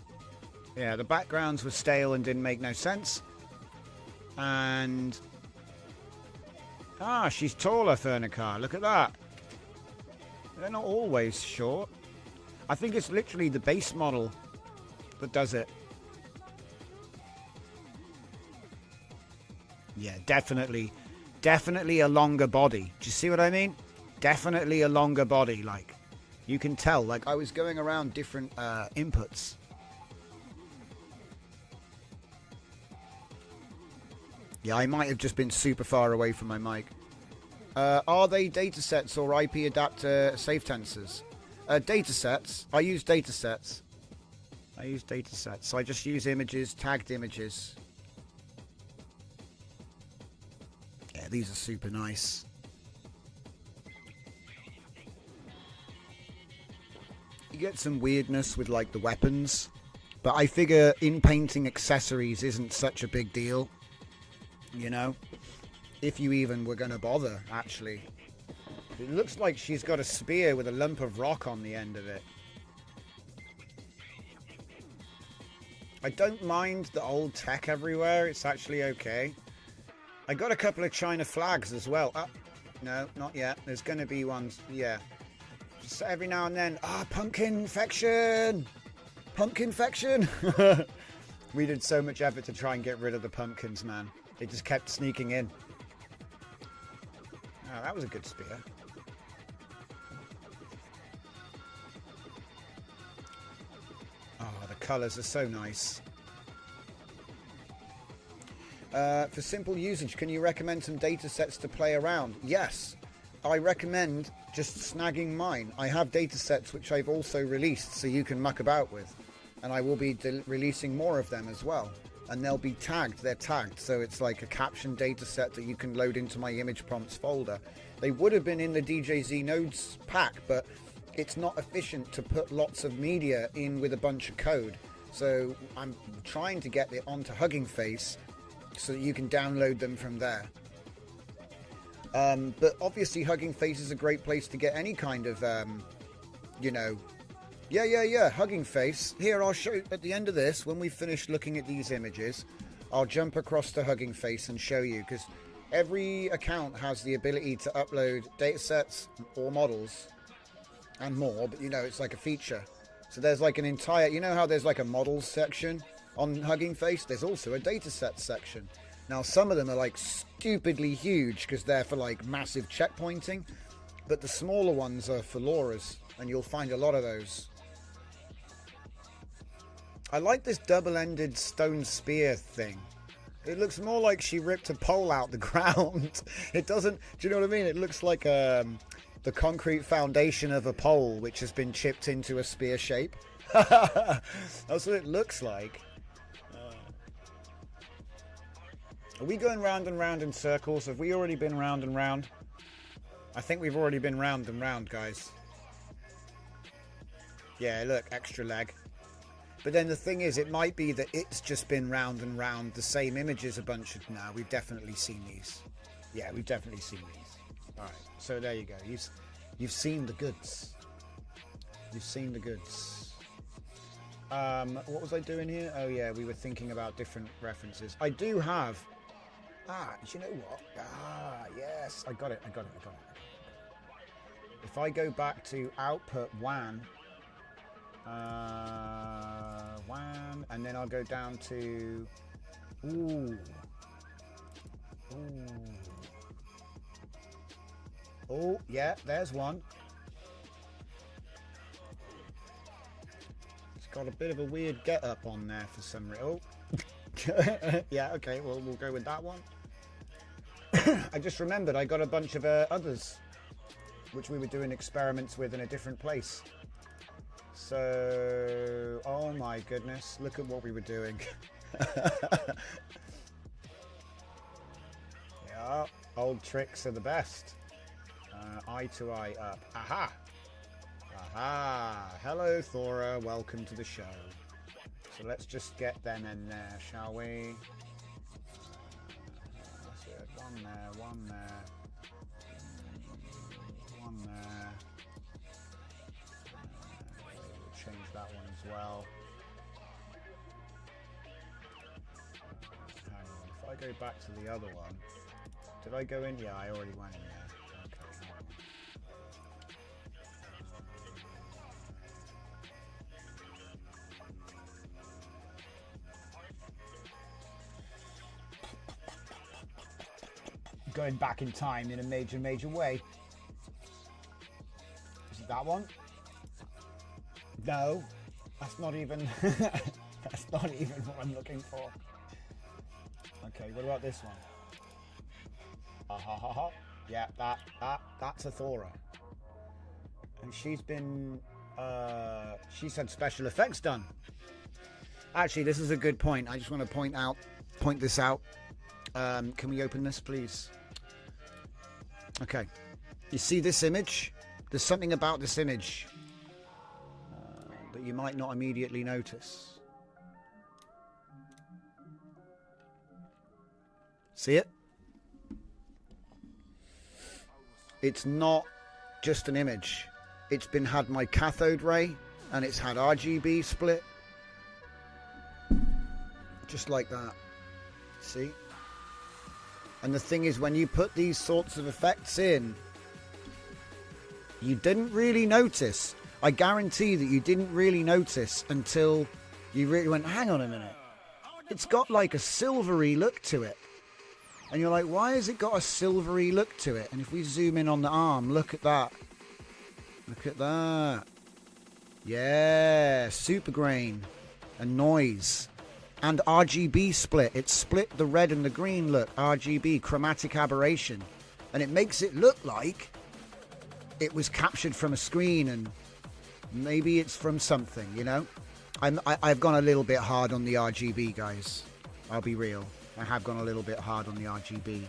Yeah, the backgrounds were stale and didn't make no sense. And... Ah, she's taller, Fernicar. Look at that. They're not always short. I think it's literally the base model that does it. Yeah, definitely a longer body. Do you see what I mean? Definitely a longer body. Like, you can tell. Like, I was going around different inputs. Yeah, I might have just been super far away from my mic. Are they datasets or IP adapter safe tensors? Datasets. I use datasets. So I just use images, tagged images. Yeah, these are super nice. You get some weirdness with like the weapons, but I figure in painting accessories isn't such a big deal. You know, if you even were going to bother, actually. It looks like she's got a spear with a lump of rock on the end of it. I don't mind the old tech everywhere. It's actually okay. I got a couple of China flags as well. No, not yet. There's going to be ones. Yeah. Just every now and then. Pumpkin infection. Pumpkin infection. We did so much effort to try and get rid of the pumpkins, man. They just kept sneaking in. Oh, that was a good spear. Oh, the colours are so nice. For simple usage, can you recommend some data sets to play around? Yes. I recommend just snagging mine. I have data sets which I've also released so you can muck about with. And I will be releasing more of them as well. And they'll be tagged. They're tagged, so it's like a caption data set that you can load into my image prompts folder. They would have been in the DJZ nodes pack, but it's not efficient to put lots of media in with a bunch of code. So I'm trying to get it onto Hugging Face so that you can download them from there. But obviously Hugging Face is a great place to get any kind of, you know, Yeah, Hugging Face. Here, I'll show you at the end of this, when we finish looking at these images, I'll jump across to Hugging Face and show you, because every account has the ability to upload datasets or models and more, but you know, it's like a feature. So there's like an entire, you know how there's like a models section on Hugging Face? There's also a dataset section. Now, some of them are like stupidly huge because they're for like massive checkpointing, but the smaller ones are for LoRa's, and you'll find a lot of those. I like this double-ended stone spear thing. It looks more like she ripped a pole out the ground. It doesn't, do you know what I mean? It looks like the concrete foundation of a pole which has been chipped into a spear shape. That's what it looks like. Are we going round and round in circles? Have we already been round and round? I think we've already been round and round, guys. Yeah, look, extra leg. But then the thing is, it might be that it's just been round and round the same images a bunch of... Now, we've definitely seen these. Yeah, we've definitely seen these. All right, so there you go. You've seen the goods. You've seen the goods. What was I doing here? Oh, yeah, we were thinking about different references. I do have... do you know what? Yes, I got it. If I go back to output WAN... WAN, and then I'll go down to Oh, yeah, there's one. It's got a bit of a weird get up on there for some reason. Oh. Yeah, okay, well, we'll go with that one. I just remembered I got a bunch of others, which we were doing experiments with in a different place. So, oh my goodness, look at what we were doing. Yeah, old tricks are the best. Eye to eye up. Aha! Aha! Hello, Thora. Welcome to the show. So let's just get them in there, shall we? That's it. One there, one there. One there. We'll change that one as well. Hang on. If I go back to the other one, did I go in? Yeah, I already went in there. Okay, hang on. Going back in time in a major way. Is it that one? No, that's not even that's not even what I'm looking for. Okay, what about this one? Yeah, that's a Thora. And she's had special effects done. Actually, this is a good point. I just want to point this out. Can we open this, please? Okay. You see this image? There's something about this image that you might not immediately notice. See it? It's not just an image. It's had my cathode ray and it's had RGB split. Just like that. See? And the thing is, when you put these sorts of effects in, you didn't really notice. I guarantee that you didn't really notice until you really went, hang on a minute. It's got like a silvery look to it. And you're like, why has it got a silvery look to it? And if we zoom in on the arm, look at that. Look at that. Yeah, super grain and noise. And RGB split. It split the red and the green look. RGB, chromatic aberration. And it makes it look like it was captured from a screen and maybe it's from something, you know? I've gone a little bit hard on the RGB, guys. I'll be real. I have gone a little bit hard on the RGB.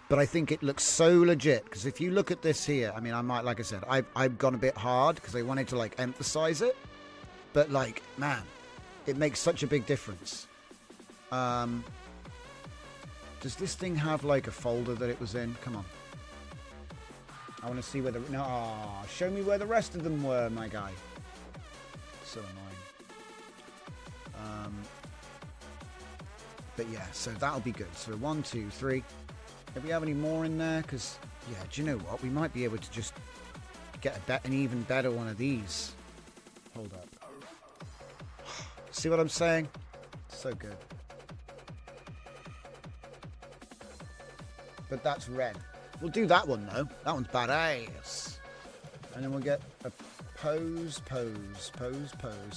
But I think it looks so legit. Because if you look at this here, I mean, I might, like I said, I've gone a bit hard because I wanted to, like, emphasize it. But, like, man, it makes such a big difference. Does this thing have, like, a folder that it was in? Come on. I want to see where the... No, show me where the rest of them were, my guy. So annoying. But yeah, so that'll be good. So 1, 2, 3. Do we have any more in there? Because, yeah, do you know what? We might be able to just get an even better one of these. Hold up. See what I'm saying? So good. But that's red. We'll do that one, though. That one's badass. And then we'll get a pose.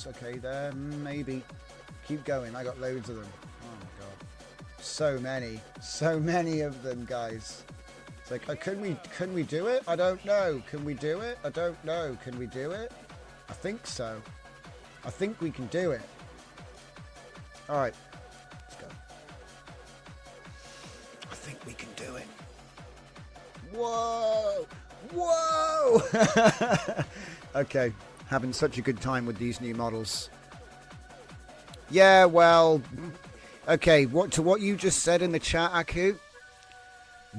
Okay, there, maybe. Keep going. I got loads of them. Oh, my God. So many of them, guys. It's like, can we do it? I don't know. Can we do it? I don't know. Can we do it? I think so. I think we can do it. All right, let's go. I think we can do it. Whoa! Whoa! Okay, having such a good time with these new models. Yeah, well, okay, to what you just said in the chat, Aku,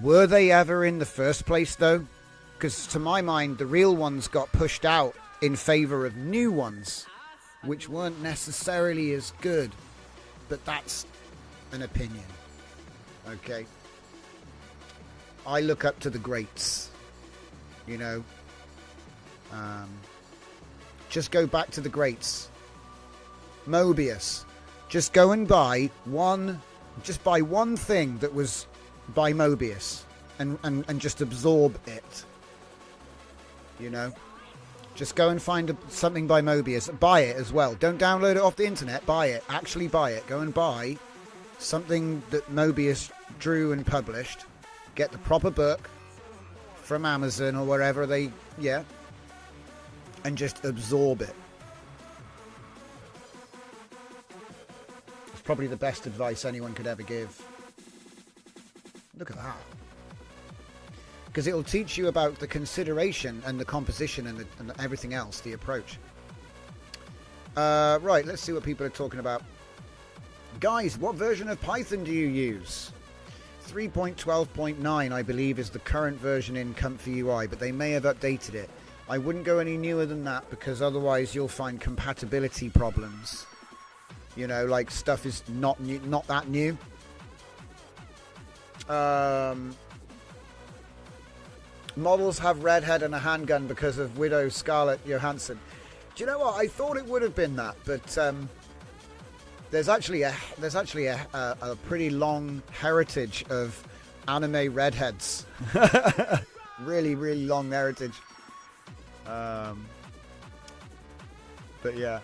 were they ever in the first place, though? Because to my mind, the real ones got pushed out in favor of new ones, which weren't necessarily as good. But that's an opinion. Okay. I look up to the greats. You know. Just go back to the greats. Mobius. Just go and buy one thing that was by Mobius. and just absorb it. You know, just go and find something by Mobius. Buy it as well. Don't download it off the internet. Buy it. Actually buy it. Go and buy something that Mobius drew and published. Get the proper book from Amazon or wherever they, yeah, and just absorb it. It's probably the best advice anyone could ever give. Look at that. Because it'll teach you about the consideration and the composition and everything else, the approach. Right, let's see what people are talking about. Guys, what version of Python do you use? 3.12.9, I believe, is the current version in ComfyUI, but they may have updated it. I wouldn't go any newer than that, because otherwise you'll find compatibility problems. You know, like stuff is not new, not that new. Models have red head and a handgun because of Widow Scarlett Johansson. Do you know what? I thought it would have been that, but there's actually a pretty long heritage of anime redheads. Really, really long heritage. But yeah.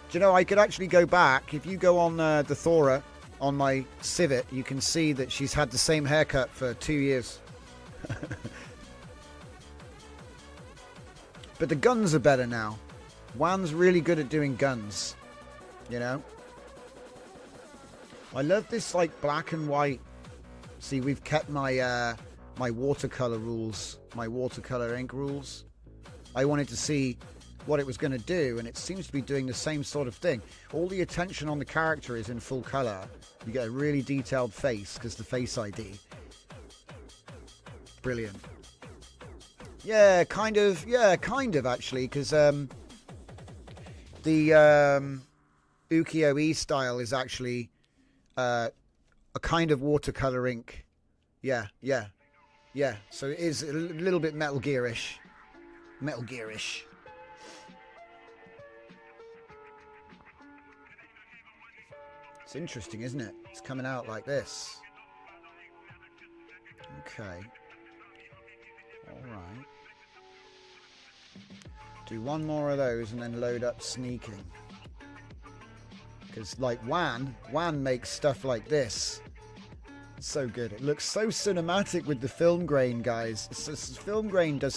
Do you know, I could actually go back. If you go on the Thora on my Civet, you can see that she's had the same haircut for 2 years. But the guns are better now. Juan's really good at doing guns, you know. I love this like black and white. See, we've kept my my watercolor rules, my watercolor ink rules. I wanted to see what it was going to do, and it seems to be doing the same sort of thing. All the attention on the character is in full color. You get a really detailed face because the Face ID. Brilliant. Yeah, kind of actually, because the ukiyo-e style is actually a kind of watercolor ink. Yeah. So it is a little bit Metal Gear-ish. It's interesting, isn't it? It's coming out like this. Okay. Alright. Do one more of those and then load up sneaking. Because like Juan makes stuff like this. It's so good. It looks so cinematic with the film grain, guys. Film grain does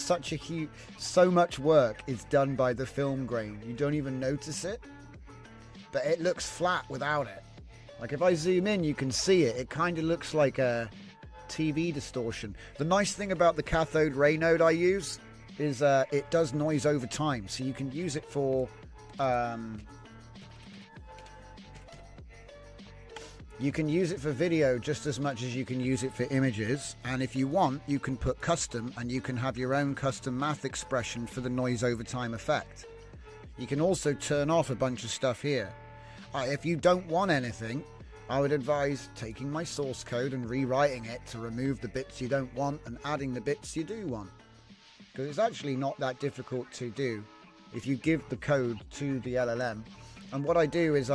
so much work is done by the film grain. You don't even notice it. But it looks flat without it. Like if I zoom in, you can see it. It kind of looks like a TV distortion. The nice thing about the cathode ray node I use is it does noise over time, so you can use it for video just as much as you can use it for images. And if you want, you can put custom, and you can have your own custom math expression for the noise over time effect. You can also turn off a bunch of stuff here. If you don't want anything, I would advise taking my source code and rewriting it to remove the bits you don't want and adding the bits you do want. Because it's actually not that difficult to do if you give the code to the LLM. And what I do is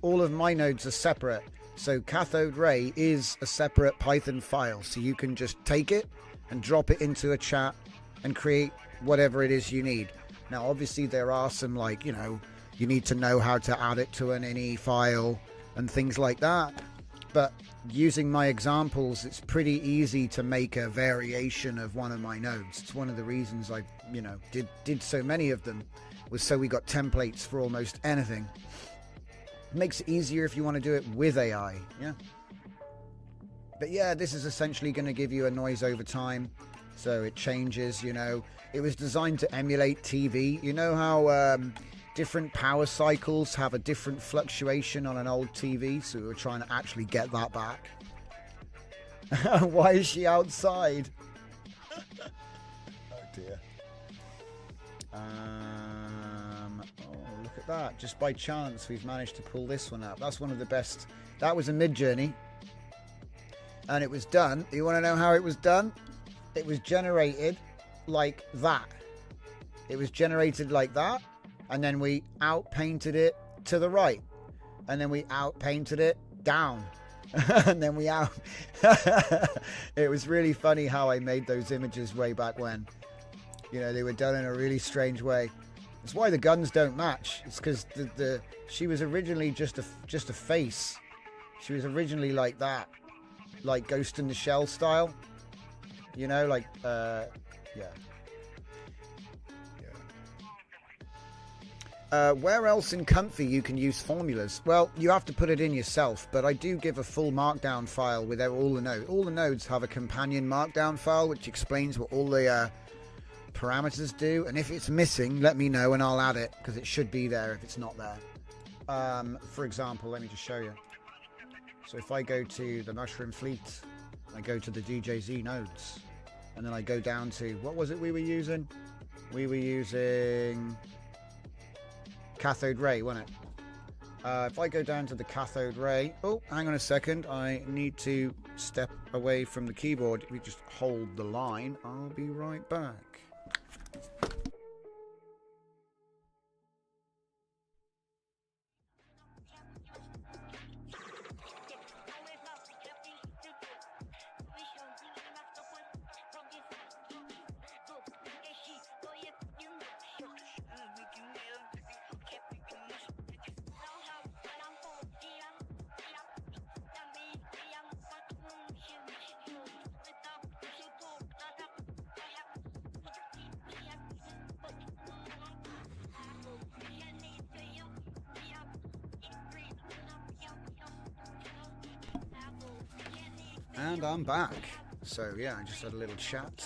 all of my nodes are separate. So cathode ray is a separate Python file. So you can just take it and drop it into a chat and create whatever it is you need. Now, obviously, there are some you need to know how to add it to an INI file and things like that. But using my examples, it's pretty easy to make a variation of one of my nodes. It's one of the reasons I, did so many of them, was so we got templates for almost anything. It makes it easier if you want to do it with AI, yeah. But yeah, this is essentially going to give you a noise over time, so it changes. It was designed to emulate TV. You know how different power cycles have a different fluctuation on an old TV, so we were trying to actually get that back. Why is she outside? Oh dear. Oh, look at that. Just by chance we've managed to pull this one up. That's one of the best. That was a mid-journey, and it was done. You want to know how it was done? It was generated like that. It was generated like that. And then we outpainted it to the right. And then we outpainted it down. And then we out. It was really funny how I made those images way back when. You know, they were done in a really strange way. It's why the guns don't match. It's because she was originally just a face. She was originally like that, like Ghost in the Shell style. You know, like yeah. Where else in Comfy you can use formulas? Well, you have to put it in yourself, but I do give a full markdown file with all the nodes. All the nodes have a companion markdown file which explains what all the parameters do, and if it's missing, let me know and I'll add it, because it should be there if it's not there. For example, let me just show you. So if I go to the Mushroom Fleet, I go to the DJZ nodes, and then I go down to, what was it we were using? We were using cathode ray, wasn't it? If I go down to the cathode ray, oh, hang on a second, I need to step away from the keyboard. If we just hold the line, I'll be right back. And I'm back. So yeah, I just had a little chat.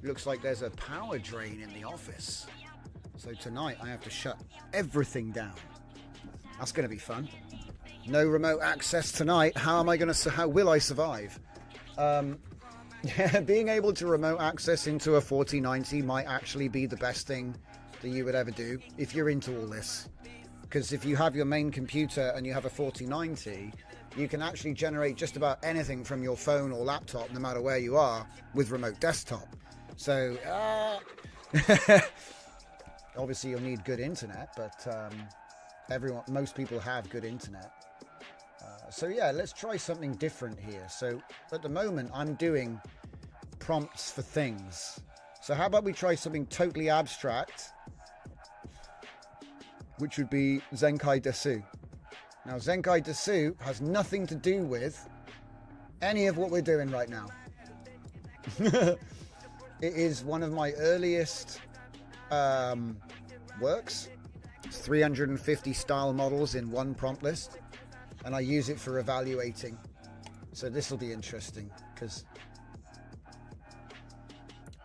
Looks like there's a power drain in the office. So tonight I have to shut everything down. That's going to be fun. No remote access tonight. How will I survive? Yeah, being able to remote access into a 4090 might actually be the best thing that you would ever do if you're into all this. Because if you have your main computer and you have a 4090, you can actually generate just about anything from your phone or laptop, no matter where you are, with remote desktop. So, obviously you'll need good internet, but most people have good internet. So yeah, let's try something different here. So at the moment, I'm doing prompts for things. So how about we try something totally abstract, which would be Zenkai Desu. Now, Zenkai Desu has nothing to do with any of what we're doing right now. It is one of my earliest works. It's 350 style models in one prompt list, and I use it for evaluating. So this will be interesting, because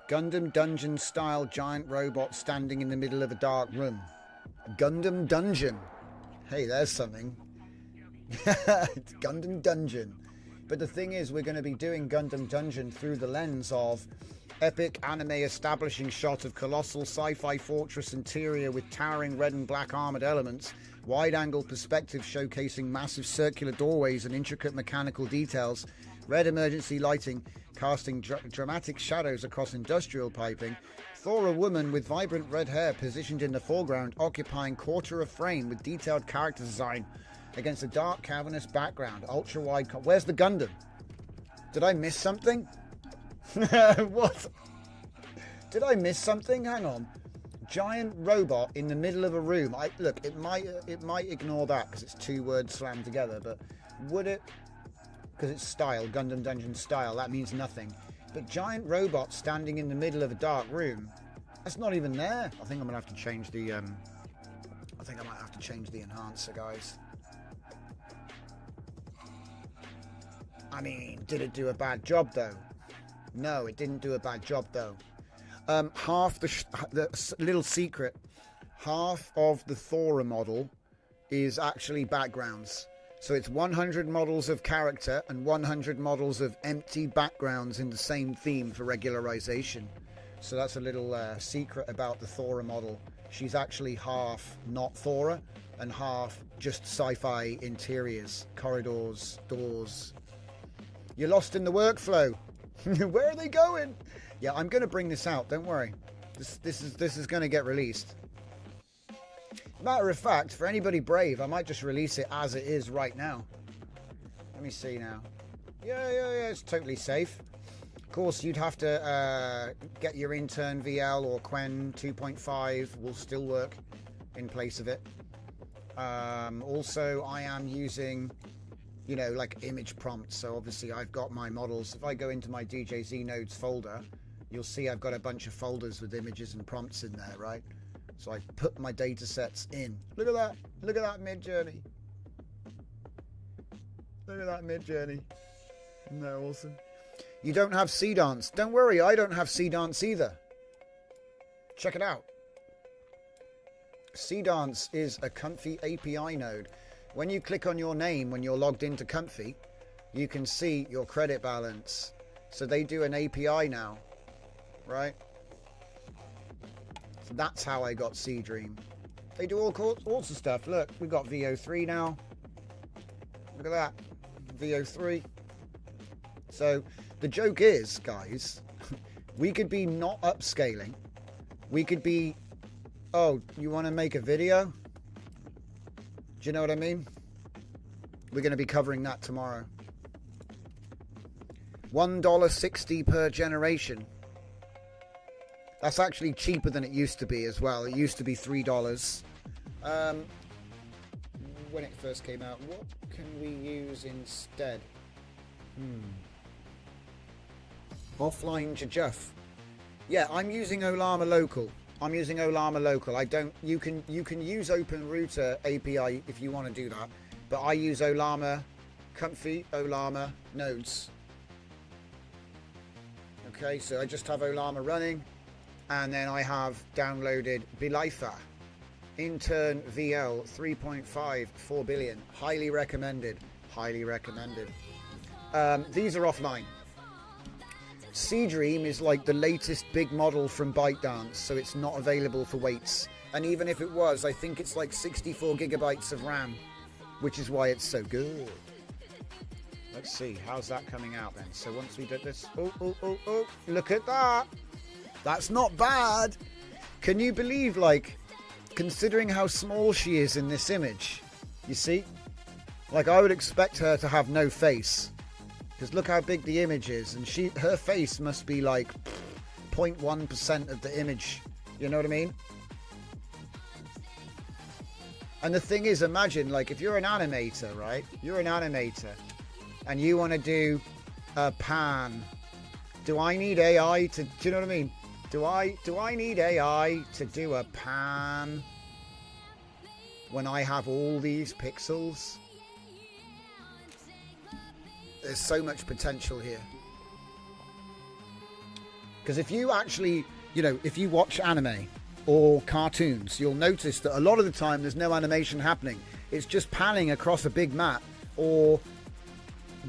Gundam Dungeon style giant robot standing in the middle of a dark room. Gundam Dungeon. Hey, there's something. It's Gundam Dungeon. But the thing is, we're going to be doing Gundam Dungeon through the lens of epic anime establishing shot of colossal sci-fi fortress interior with towering red and black armored elements, wide-angle perspective showcasing massive circular doorways and intricate mechanical details, red emergency lighting casting dramatic shadows across industrial piping, Thor, a woman with vibrant red hair positioned in the foreground, occupying quarter of frame with detailed character design against a dark cavernous background, ultra-wide... Where's the Gundam? Did I miss something? What? Did I miss something? Hang on. Giant robot in the middle of a room. Look, it might ignore that because it's two words slammed together, but would it? Because it's style, Gundam Dungeon style, that means nothing. But giant robot standing in the middle of a dark room, that's not even there. I think I'm gonna have to change the I think I might have to change the enhancer, guys. I mean, did it do a bad job though? No, it didn't do a bad job though. Half the little secret, half of the Thora model is actually backgrounds. So it's 100 models of character and 100 models of empty backgrounds in the same theme for regularization. So that's a little secret about the Thora model. She's actually half not Thora and half just sci-fi interiors, corridors, doors. You're lost in the workflow. Where are they going? Yeah, I'm going to bring this out. Don't worry. This is going to get released. Matter of fact, for anybody brave, I might just release it as it is right now. Let me see now. Yeah, it's totally safe. Of course, you'd have to get your intern VL or Quen 2.5 will still work in place of it. Also, I am using, you know, like image prompts. So obviously I've got my models. If I go into my DJZ nodes folder, you'll see I've got a bunch of folders with images and prompts in there, right? So I put my data sets in. Look at that. Look at that mid-journey. Look at that mid-journey. Isn't that awesome? You don't have C-Dance. Don't worry, I don't have C-Dance either. Check it out. C-Dance is a Comfy API node. When you click on your name when you're logged into Comfy, you can see your credit balance. So they do an API now, right? So that's how I got C-Dream. They do all sorts of stuff. Look, we've got VO3 now. Look at that. VO3. So the joke is, guys, we could be not upscaling. We could be, oh, you want to make a video? Do you know what I mean? We're going to be covering that tomorrow. $1.60 per generation. That's actually cheaper than it used to be as well. It used to be $3. When it first came out, what can we use instead? Offline Jajuff. Yeah, I'm using Olama Local. I'm using Olama Local. I don't. You can use OpenRouter API if you want to do that, but I use Olama, Comfy Olama nodes. Okay, so I just have Olama running, and then I have downloaded Bilifa, Intern VL 3.5 4 billion. Highly recommended. Highly recommended. These are offline. C-Dream is like the latest big model from ByteDance, so it's not available for weights. And even if it was, I think it's like 64 gigabytes of RAM, which is why it's so good. Let's see, how's that coming out then? So once we did this, oh, look at that. That's not bad. Can you believe, like, considering how small she is in this image, you see? Like, I would expect her to have no face. Because look how big the image is, and her face must be like 0.1% of the image. You know what I mean? And the thing is, imagine, like, if you're an animator, right? You're an animator, and you want to do a pan. Do I need AI to? Do you know what I mean? Do I need AI to do a pan when I have all these pixels? There's so much potential here. Because if you actually, you know, if you watch anime or cartoons, you'll notice that a lot of the time there's no animation happening. It's just panning across a big map, or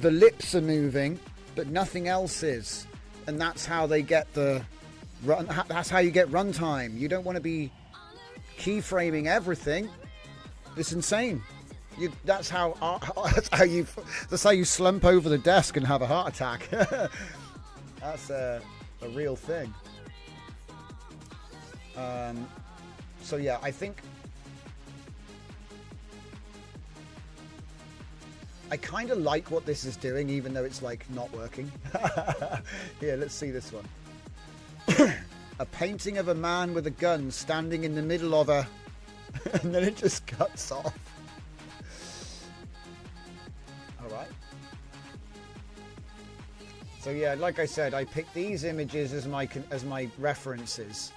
the lips are moving, but nothing else is. And that's how they get that's how you get runtime. You don't want to be keyframing everything. It's insane. That's how you slump over the desk and have a heart attack. That's a real thing. So yeah, I think I kind of like what this is doing, even though it's like not working. Here, let's see this one. A painting of a man with a gun standing in the middle of a and then it just cuts off. Alright. So yeah, like I said, I picked these images as my references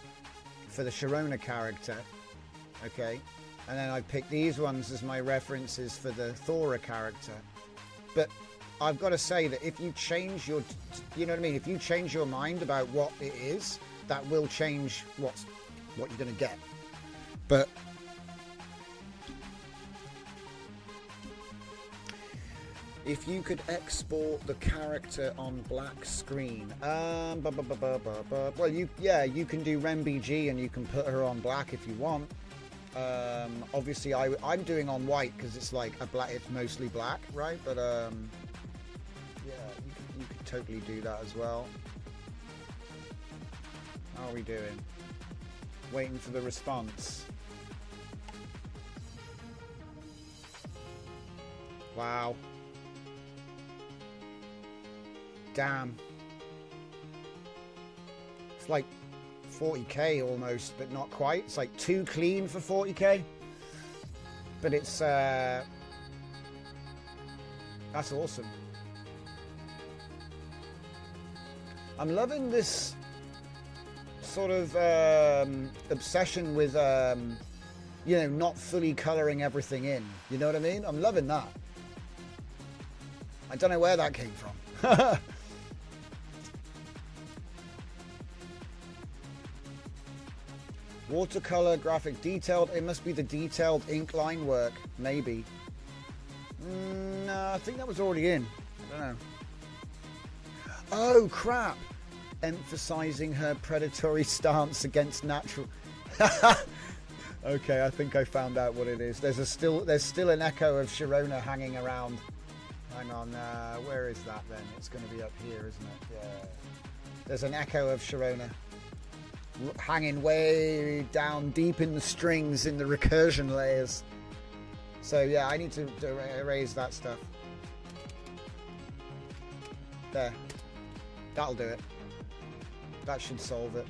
for the Sharona character. Okay. And then I picked these ones as my references for the Thora character. But I've got to say that if you change your, you know what I mean? If you change your mind about what it is, that will change what you're going to get. But if you could export the character on black screen, well, you can do RemBG and you can put her on black if you want. Obviously I'm doing on white because it's like it's mostly black, right? But yeah, you could totally do that as well. How are we doing? Waiting for the response. Wow. damn. It's like 40k almost, but not quite. It's like too clean for 40k. But it's that's awesome. I'm loving this sort of obsession with you know, not fully coloring everything in. You know what I mean? I'm loving that. I don't know where that came from. Watercolor, graphic, detailed. It must be the detailed ink line work, maybe. No, I think that was already in. I don't know. Oh, crap. Emphasizing her predatory stance against natural. Okay, I think I found out what it is. There's still an echo of Sharona hanging around. Hang on, where is that then? It's going to be up here, isn't it? Yeah. There's an echo of Sharona hanging way down deep in the strings in the recursion layers. So yeah, I need to erase that stuff. There. That'll do it. That should solve it.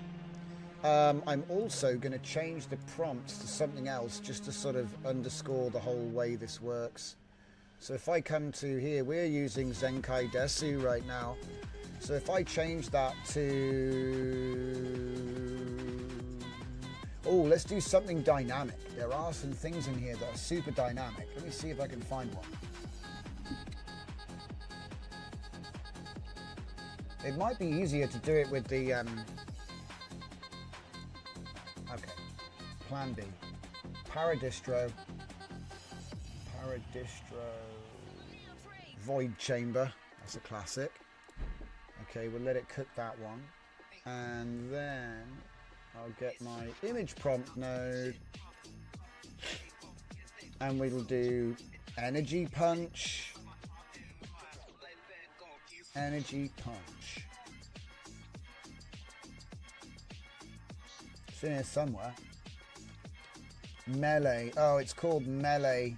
I'm also going to change the prompts to something else just to sort of underscore the whole way this works. So if I come to here, we're using Zenkai Desu right now. So if I change that to... Oh, let's do something dynamic. There are some things in here that are super dynamic. Let me see if I can find one. It might be easier to do it with the... Okay. Plan B. Paradistro. Void Chamber. That's a classic. Okay, we'll let it cook that one. And then I'll get my image prompt node. And we'll do Energy Punch. Energy Punch. It's in here somewhere. Melee. Oh, it's called Melee.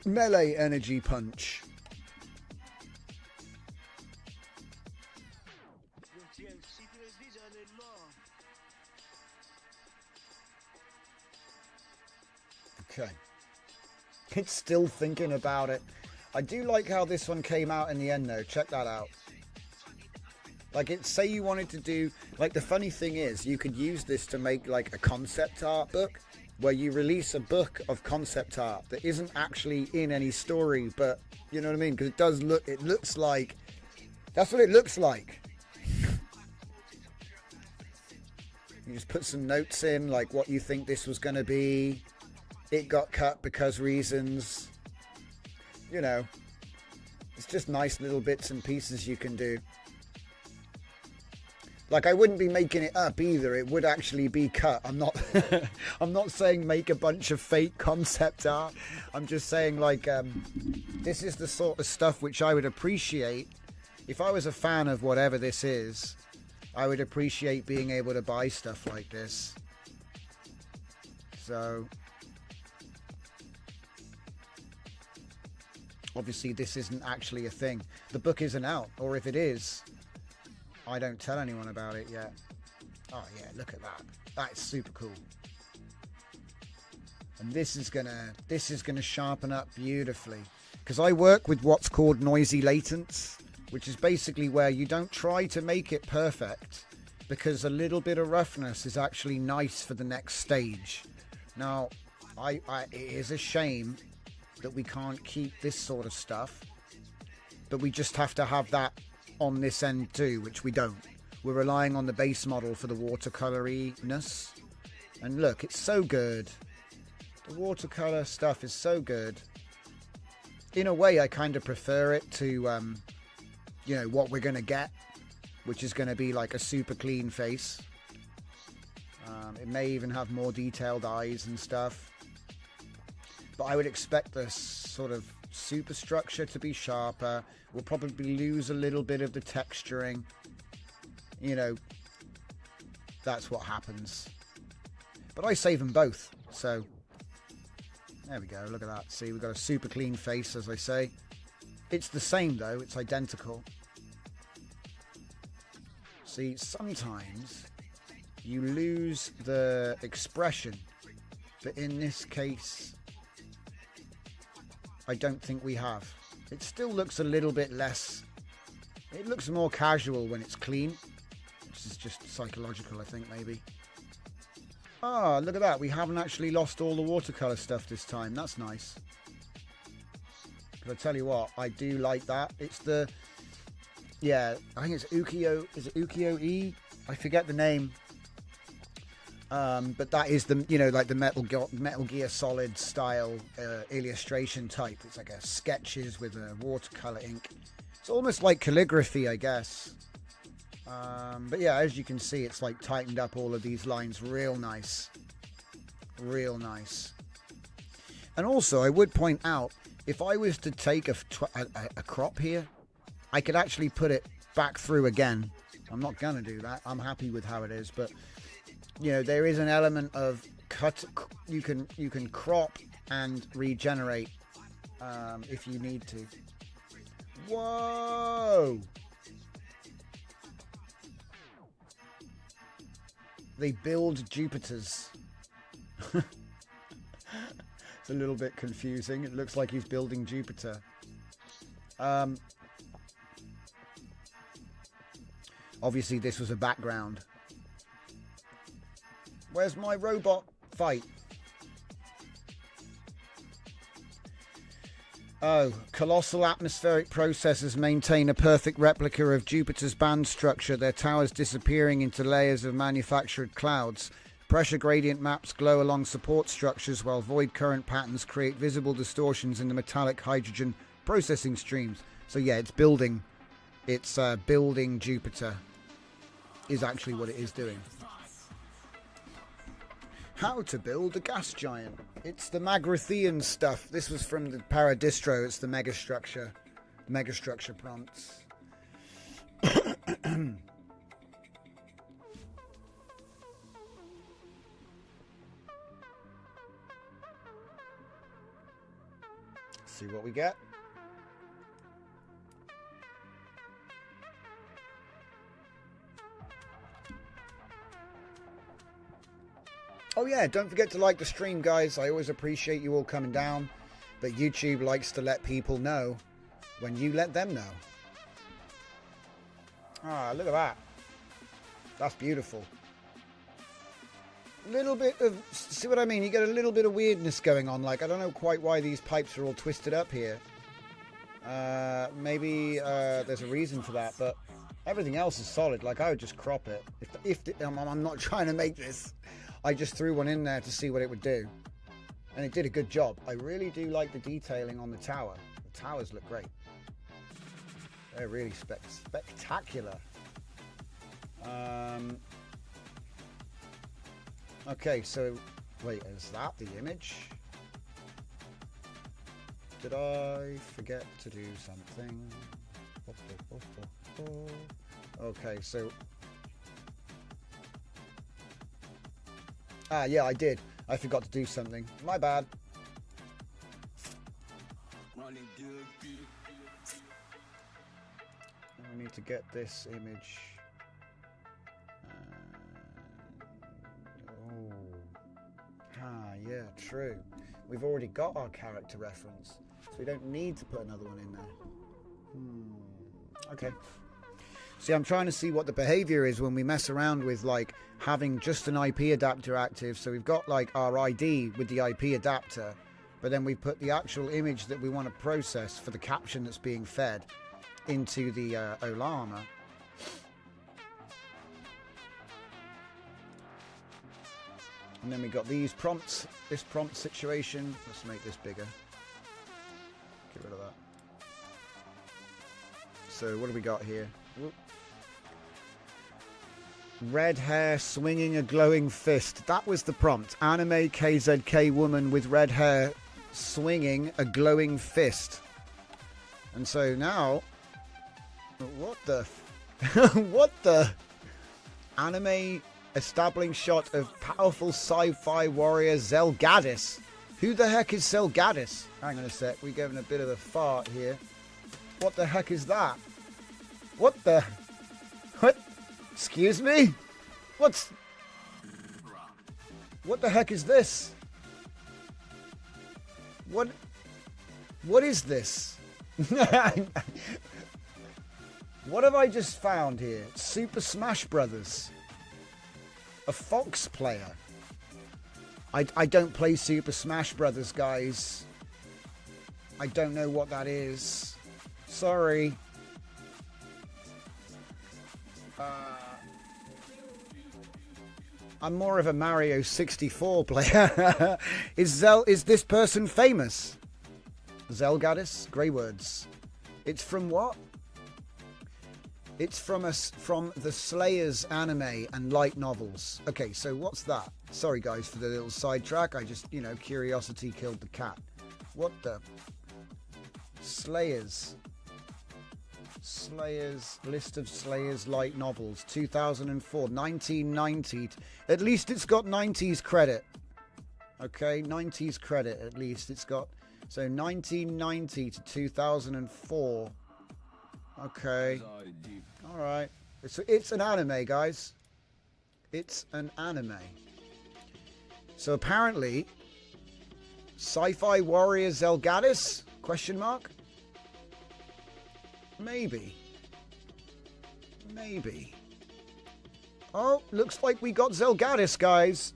Melee Energy Punch. Okay. It's still thinking about it. I do like how this one came out in the end though. Check that out. Like, it, say you wanted to do, like, the funny thing is you could use this to make like a concept art book where you release a book of concept art that isn't actually in any story, but you know what I mean? Because it does look, it looks like, that's what it looks like. You just put some notes in, like what you think this was going to be. It got cut because reasons. You know, it's just nice little bits and pieces you can do. Like, I wouldn't be making it up either. It would actually be cut. I'm not I'm not saying make a bunch of fake concept art. I'm just saying, like, this is the sort of stuff which I would appreciate. If I was a fan of whatever this is, I would appreciate being able to buy stuff like this. So obviously this isn't actually a thing. The book isn't out, or if it is, I don't tell anyone about it yet. Oh yeah, look at that. That's super cool. And this is gonna sharpen up beautifully. Because I work with what's called noisy latents, which is basically where you don't try to make it perfect, because a little bit of roughness is actually nice for the next stage. Now, it is a shame that we can't keep this sort of stuff, but we just have to have that on this end too, which we don't. We're relying on the base model for the watercoloriness. And look, it's so good. The watercolor stuff is so good. In a way, I kind of prefer it to, you know, what we're going to get, which is going to be like a super clean face. It may even have more detailed eyes and stuff. But I would expect this sort of superstructure to be sharper. We'll probably lose a little bit of the texturing. You know, that's what happens. But I save them both. So, there we go. Look at that. See, we've got a super clean face, as I say. It's the same though, it's identical. See, sometimes you lose the expression, but in this case, I don't think we have. It still looks a little bit less, it looks more casual when it's clean, which is just psychological, I think, maybe. Ah, look at that, we haven't actually lost all the watercolor stuff this time. That's nice. But I tell you what, I do like that. It's the, yeah, I think it's Ukiyo, is it Ukiyo-e? I forget the name. But that is the, you know, like the Metal Gear Solid style illustration type. It's like a sketches with a watercolor ink. It's almost like calligraphy, I guess. But yeah, as you can see, it's like tightened up all of these lines real nice. Real nice. And also, I would point out, if I was to take a crop here, I could actually put it back through again. I'm not going to do that. I'm happy with how it is. But, you know, there is an element of cut. You can crop and regenerate if you need to. Whoa! They build Jupiters. It's a little bit confusing. It looks like he's building Jupiter. Obviously, this was a background. Where's my robot fight? Oh, colossal atmospheric processes maintain a perfect replica of Jupiter's band structure, their towers disappearing into layers of manufactured clouds. Pressure gradient maps glow along support structures, while void current patterns create visible distortions in the metallic hydrogen processing streams. So yeah, it's building. It's building Jupiter is actually what it is doing. How to build a gas giant. It's the Magrathian stuff. This was from the Paradistro. It's the megastructure prompts. See what we get. Oh yeah, don't forget to like the stream, guys. I always appreciate you all coming down. But YouTube likes to let people know when you let them know. Ah, look at that. That's beautiful. Little bit of, see what I mean? You get a little bit of weirdness going on. Like, I don't know quite why these pipes are all twisted up here. Maybe there's a reason for that, but everything else is solid. Like, I would just crop it. I'm not trying to make this. I just threw one in there to see what it would do. And it did a good job. I really do like the detailing on the tower. The towers look great. They're really spectacular. Okay, so, wait, is that the image? Did I forget to do something? Okay, so... Ah, yeah, I did. I forgot to do something. My bad. I need to get this image. Oh. Ah, yeah, true. We've already got our character reference, so we don't need to put another one in there. Okay. See, I'm trying to see what the behavior is when we mess around with, like, having just an IP adapter active. So we've got, like, our ID with the IP adapter, but then we put the actual image that we want to process for the caption that's being fed into the Olama. And then we got these prompts, this prompt situation. Let's make this bigger. Get rid of that. So what do we got here? Whoop. Red hair swinging a glowing fist. That was the prompt. Anime KZK woman with red hair swinging a glowing fist. And so now, what the what the anime establishing shot of powerful sci-fi warrior Zelgadis. Who the heck is Zelgadis? Hang on a sec, we're giving a bit of a fart here. What the heck is that? What the... What? Excuse me? What the heck is this? What is this? What have I just found here? Super Smash Brothers. A Fox player. I don't play Super Smash Brothers, guys. I don't know what that is. Sorry. I'm more of a Mario 64 player. Is this person famous? Zelgadis? Grey words. It's from what? It's from the Slayers anime and light novels. Okay, so what's that? Sorry guys for the little sidetrack. I just, curiosity killed the cat. What the? Slayers. List of Slayers light novels. 2004. 1990. At least it's got 90s credit. Okay, 90s credit at least it's got. So 1990 to 2004. Okay. Alright. It's an anime, guys. It's an anime. So apparently, Sci-Fi Warrior Zelgadis? Question mark? Maybe. Oh, looks like we got Zelgadis, guys.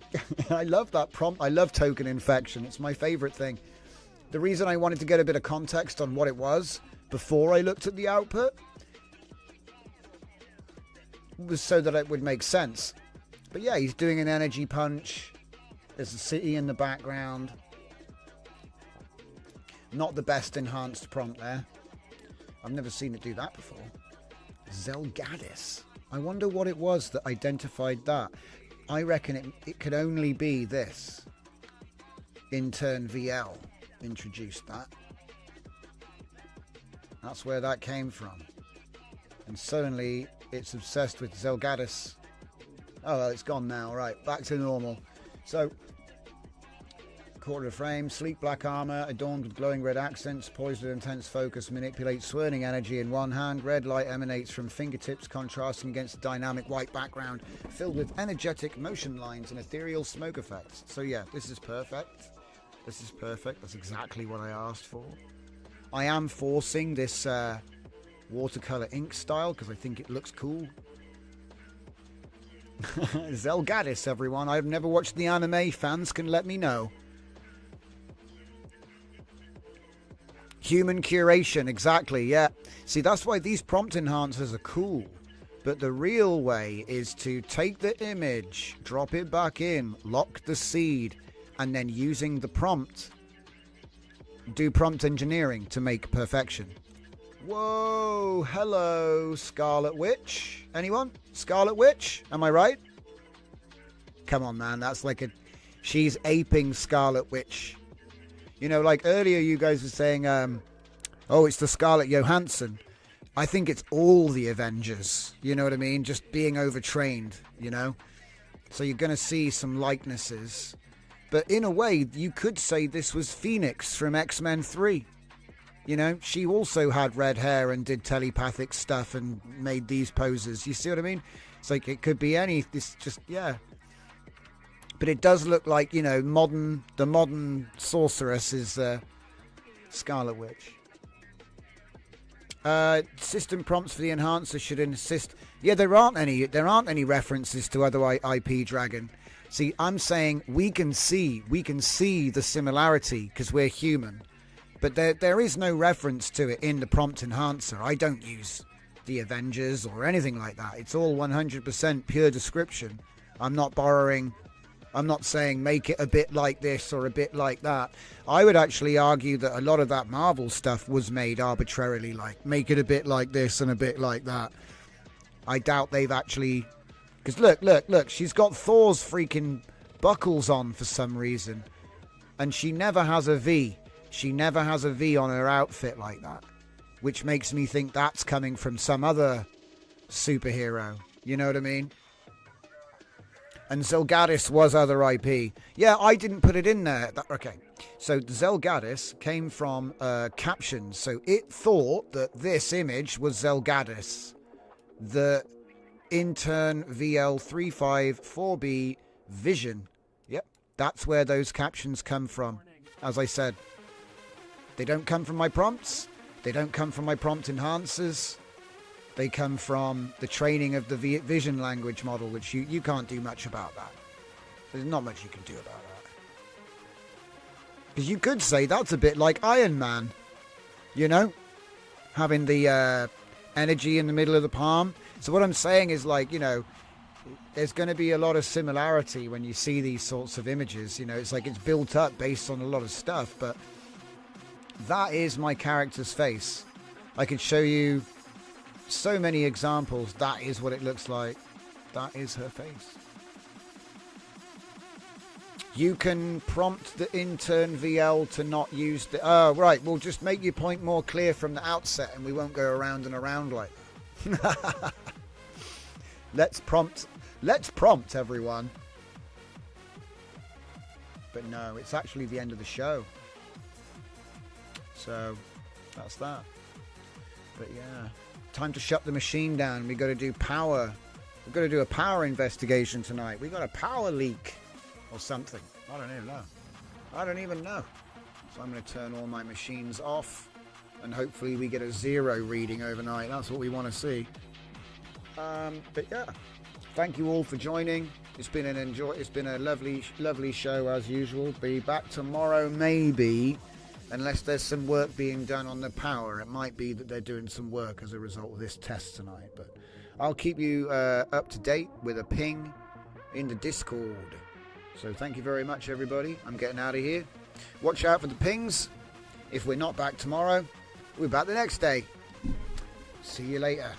I love that prompt. I love token infection. It's my favorite thing. The reason I wanted to get a bit of context on what it was before I looked at the output was so that it would make sense. But yeah, he's doing an energy punch. There's a city in the background. Not the best enhanced prompt there. I've never seen it do that before. Zelgadis. I wonder what it was that identified that. I reckon it could only be this. Intern VL introduced that. That's where that came from. And suddenly it's obsessed with Zelgadis. Oh, well, it's gone now. Right, back to normal. So, quarter of frame, sleek black armor, adorned with glowing red accents, poised with intense focus, manipulates swirling energy in one hand. Red light emanates from fingertips, contrasting against the dynamic white background, filled with energetic motion lines and ethereal smoke effects. So yeah, this is perfect. This is perfect. That's exactly what I asked for. I am forcing this watercolor ink style because I think it looks cool. Zelgadis, everyone. I've never watched the anime. Fans can let me know. Human curation, exactly, yeah. See, that's why these prompt enhancers are cool. But the real way is to take the image, drop it back in, lock the seed, and then using the prompt, do prompt engineering to make perfection. Whoa, hello, Scarlet Witch. Anyone? Scarlet Witch? Am I right? Come on, man, that's like she's aping Scarlet Witch. You know, like earlier you guys were saying, oh, it's the Scarlett Johansson. I think it's all the Avengers, you know what I mean? Just being overtrained, you know? So you're going to see some likenesses. But in a way, you could say this was Phoenix from X-Men 3. You know, she also had red hair and did telepathic stuff and made these poses. You see what I mean? It's like it could be this just, yeah. But it does look like, you know, the modern sorceress is Scarlet Witch. System prompts for the enhancer should insist. Yeah, there aren't any references to other IP Dragon. See, I'm saying we can see the similarity because we're human. But there is no reference to it in the prompt enhancer. I don't use the Avengers or anything like that. It's all 100% pure description. I'm not borrowing. I'm not saying make it a bit like this or a bit like that. I would actually argue that a lot of that Marvel stuff was made arbitrarily, like make it a bit like this and a bit like that. I doubt they've actually... Because look, she's got Thor's freaking buckles on for some reason. And she never has a V. She never has a V on her outfit like that. Which makes me think that's coming from some other superhero. You know what I mean? And Zelgadis was other IP. Yeah, I didn't put it in there. Okay. So the Zelgadis came from captions. So it thought that this image was Zelgadis. The intern VL354B vision. Yep, that's where those captions come from. As I said, they don't come from my prompts. They don't come from my prompt enhancers. They come from the training of the vision language model, which you can't do much about that. There's not much you can do about that. Because you could say that's a bit like Iron Man, you know, having the energy in the middle of the palm. So what I'm saying is, like, you know, there's going to be a lot of similarity when you see these sorts of images. You know, it's like it's built up based on a lot of stuff, but that is my character's face. I could show you so many examples. That is what it looks like. That is her face. You can prompt the intern VL to not use the... Oh, right. We'll just make your point more clear from the outset and we won't go around and around like that. Let's prompt everyone. But no, it's actually the end of the show. So that's that. But yeah, time to shut the machine down. We got to do power. We've got to do a power investigation tonight. We got a power leak. Or something. I don't even know. So I'm going to turn all my machines off. And hopefully we get a 0 reading overnight. That's what we want to see. But yeah. Thank you all for joining. It's been a lovely show as usual. Be back tomorrow maybe. Unless there's some work being done on the power. It might be that they're doing some work as a result of this test tonight. But I'll keep you up to date with a ping in the Discord. So thank you very much, everybody. I'm getting out of here. Watch out for the pings. If we're not back tomorrow, we're back the next day. See you later.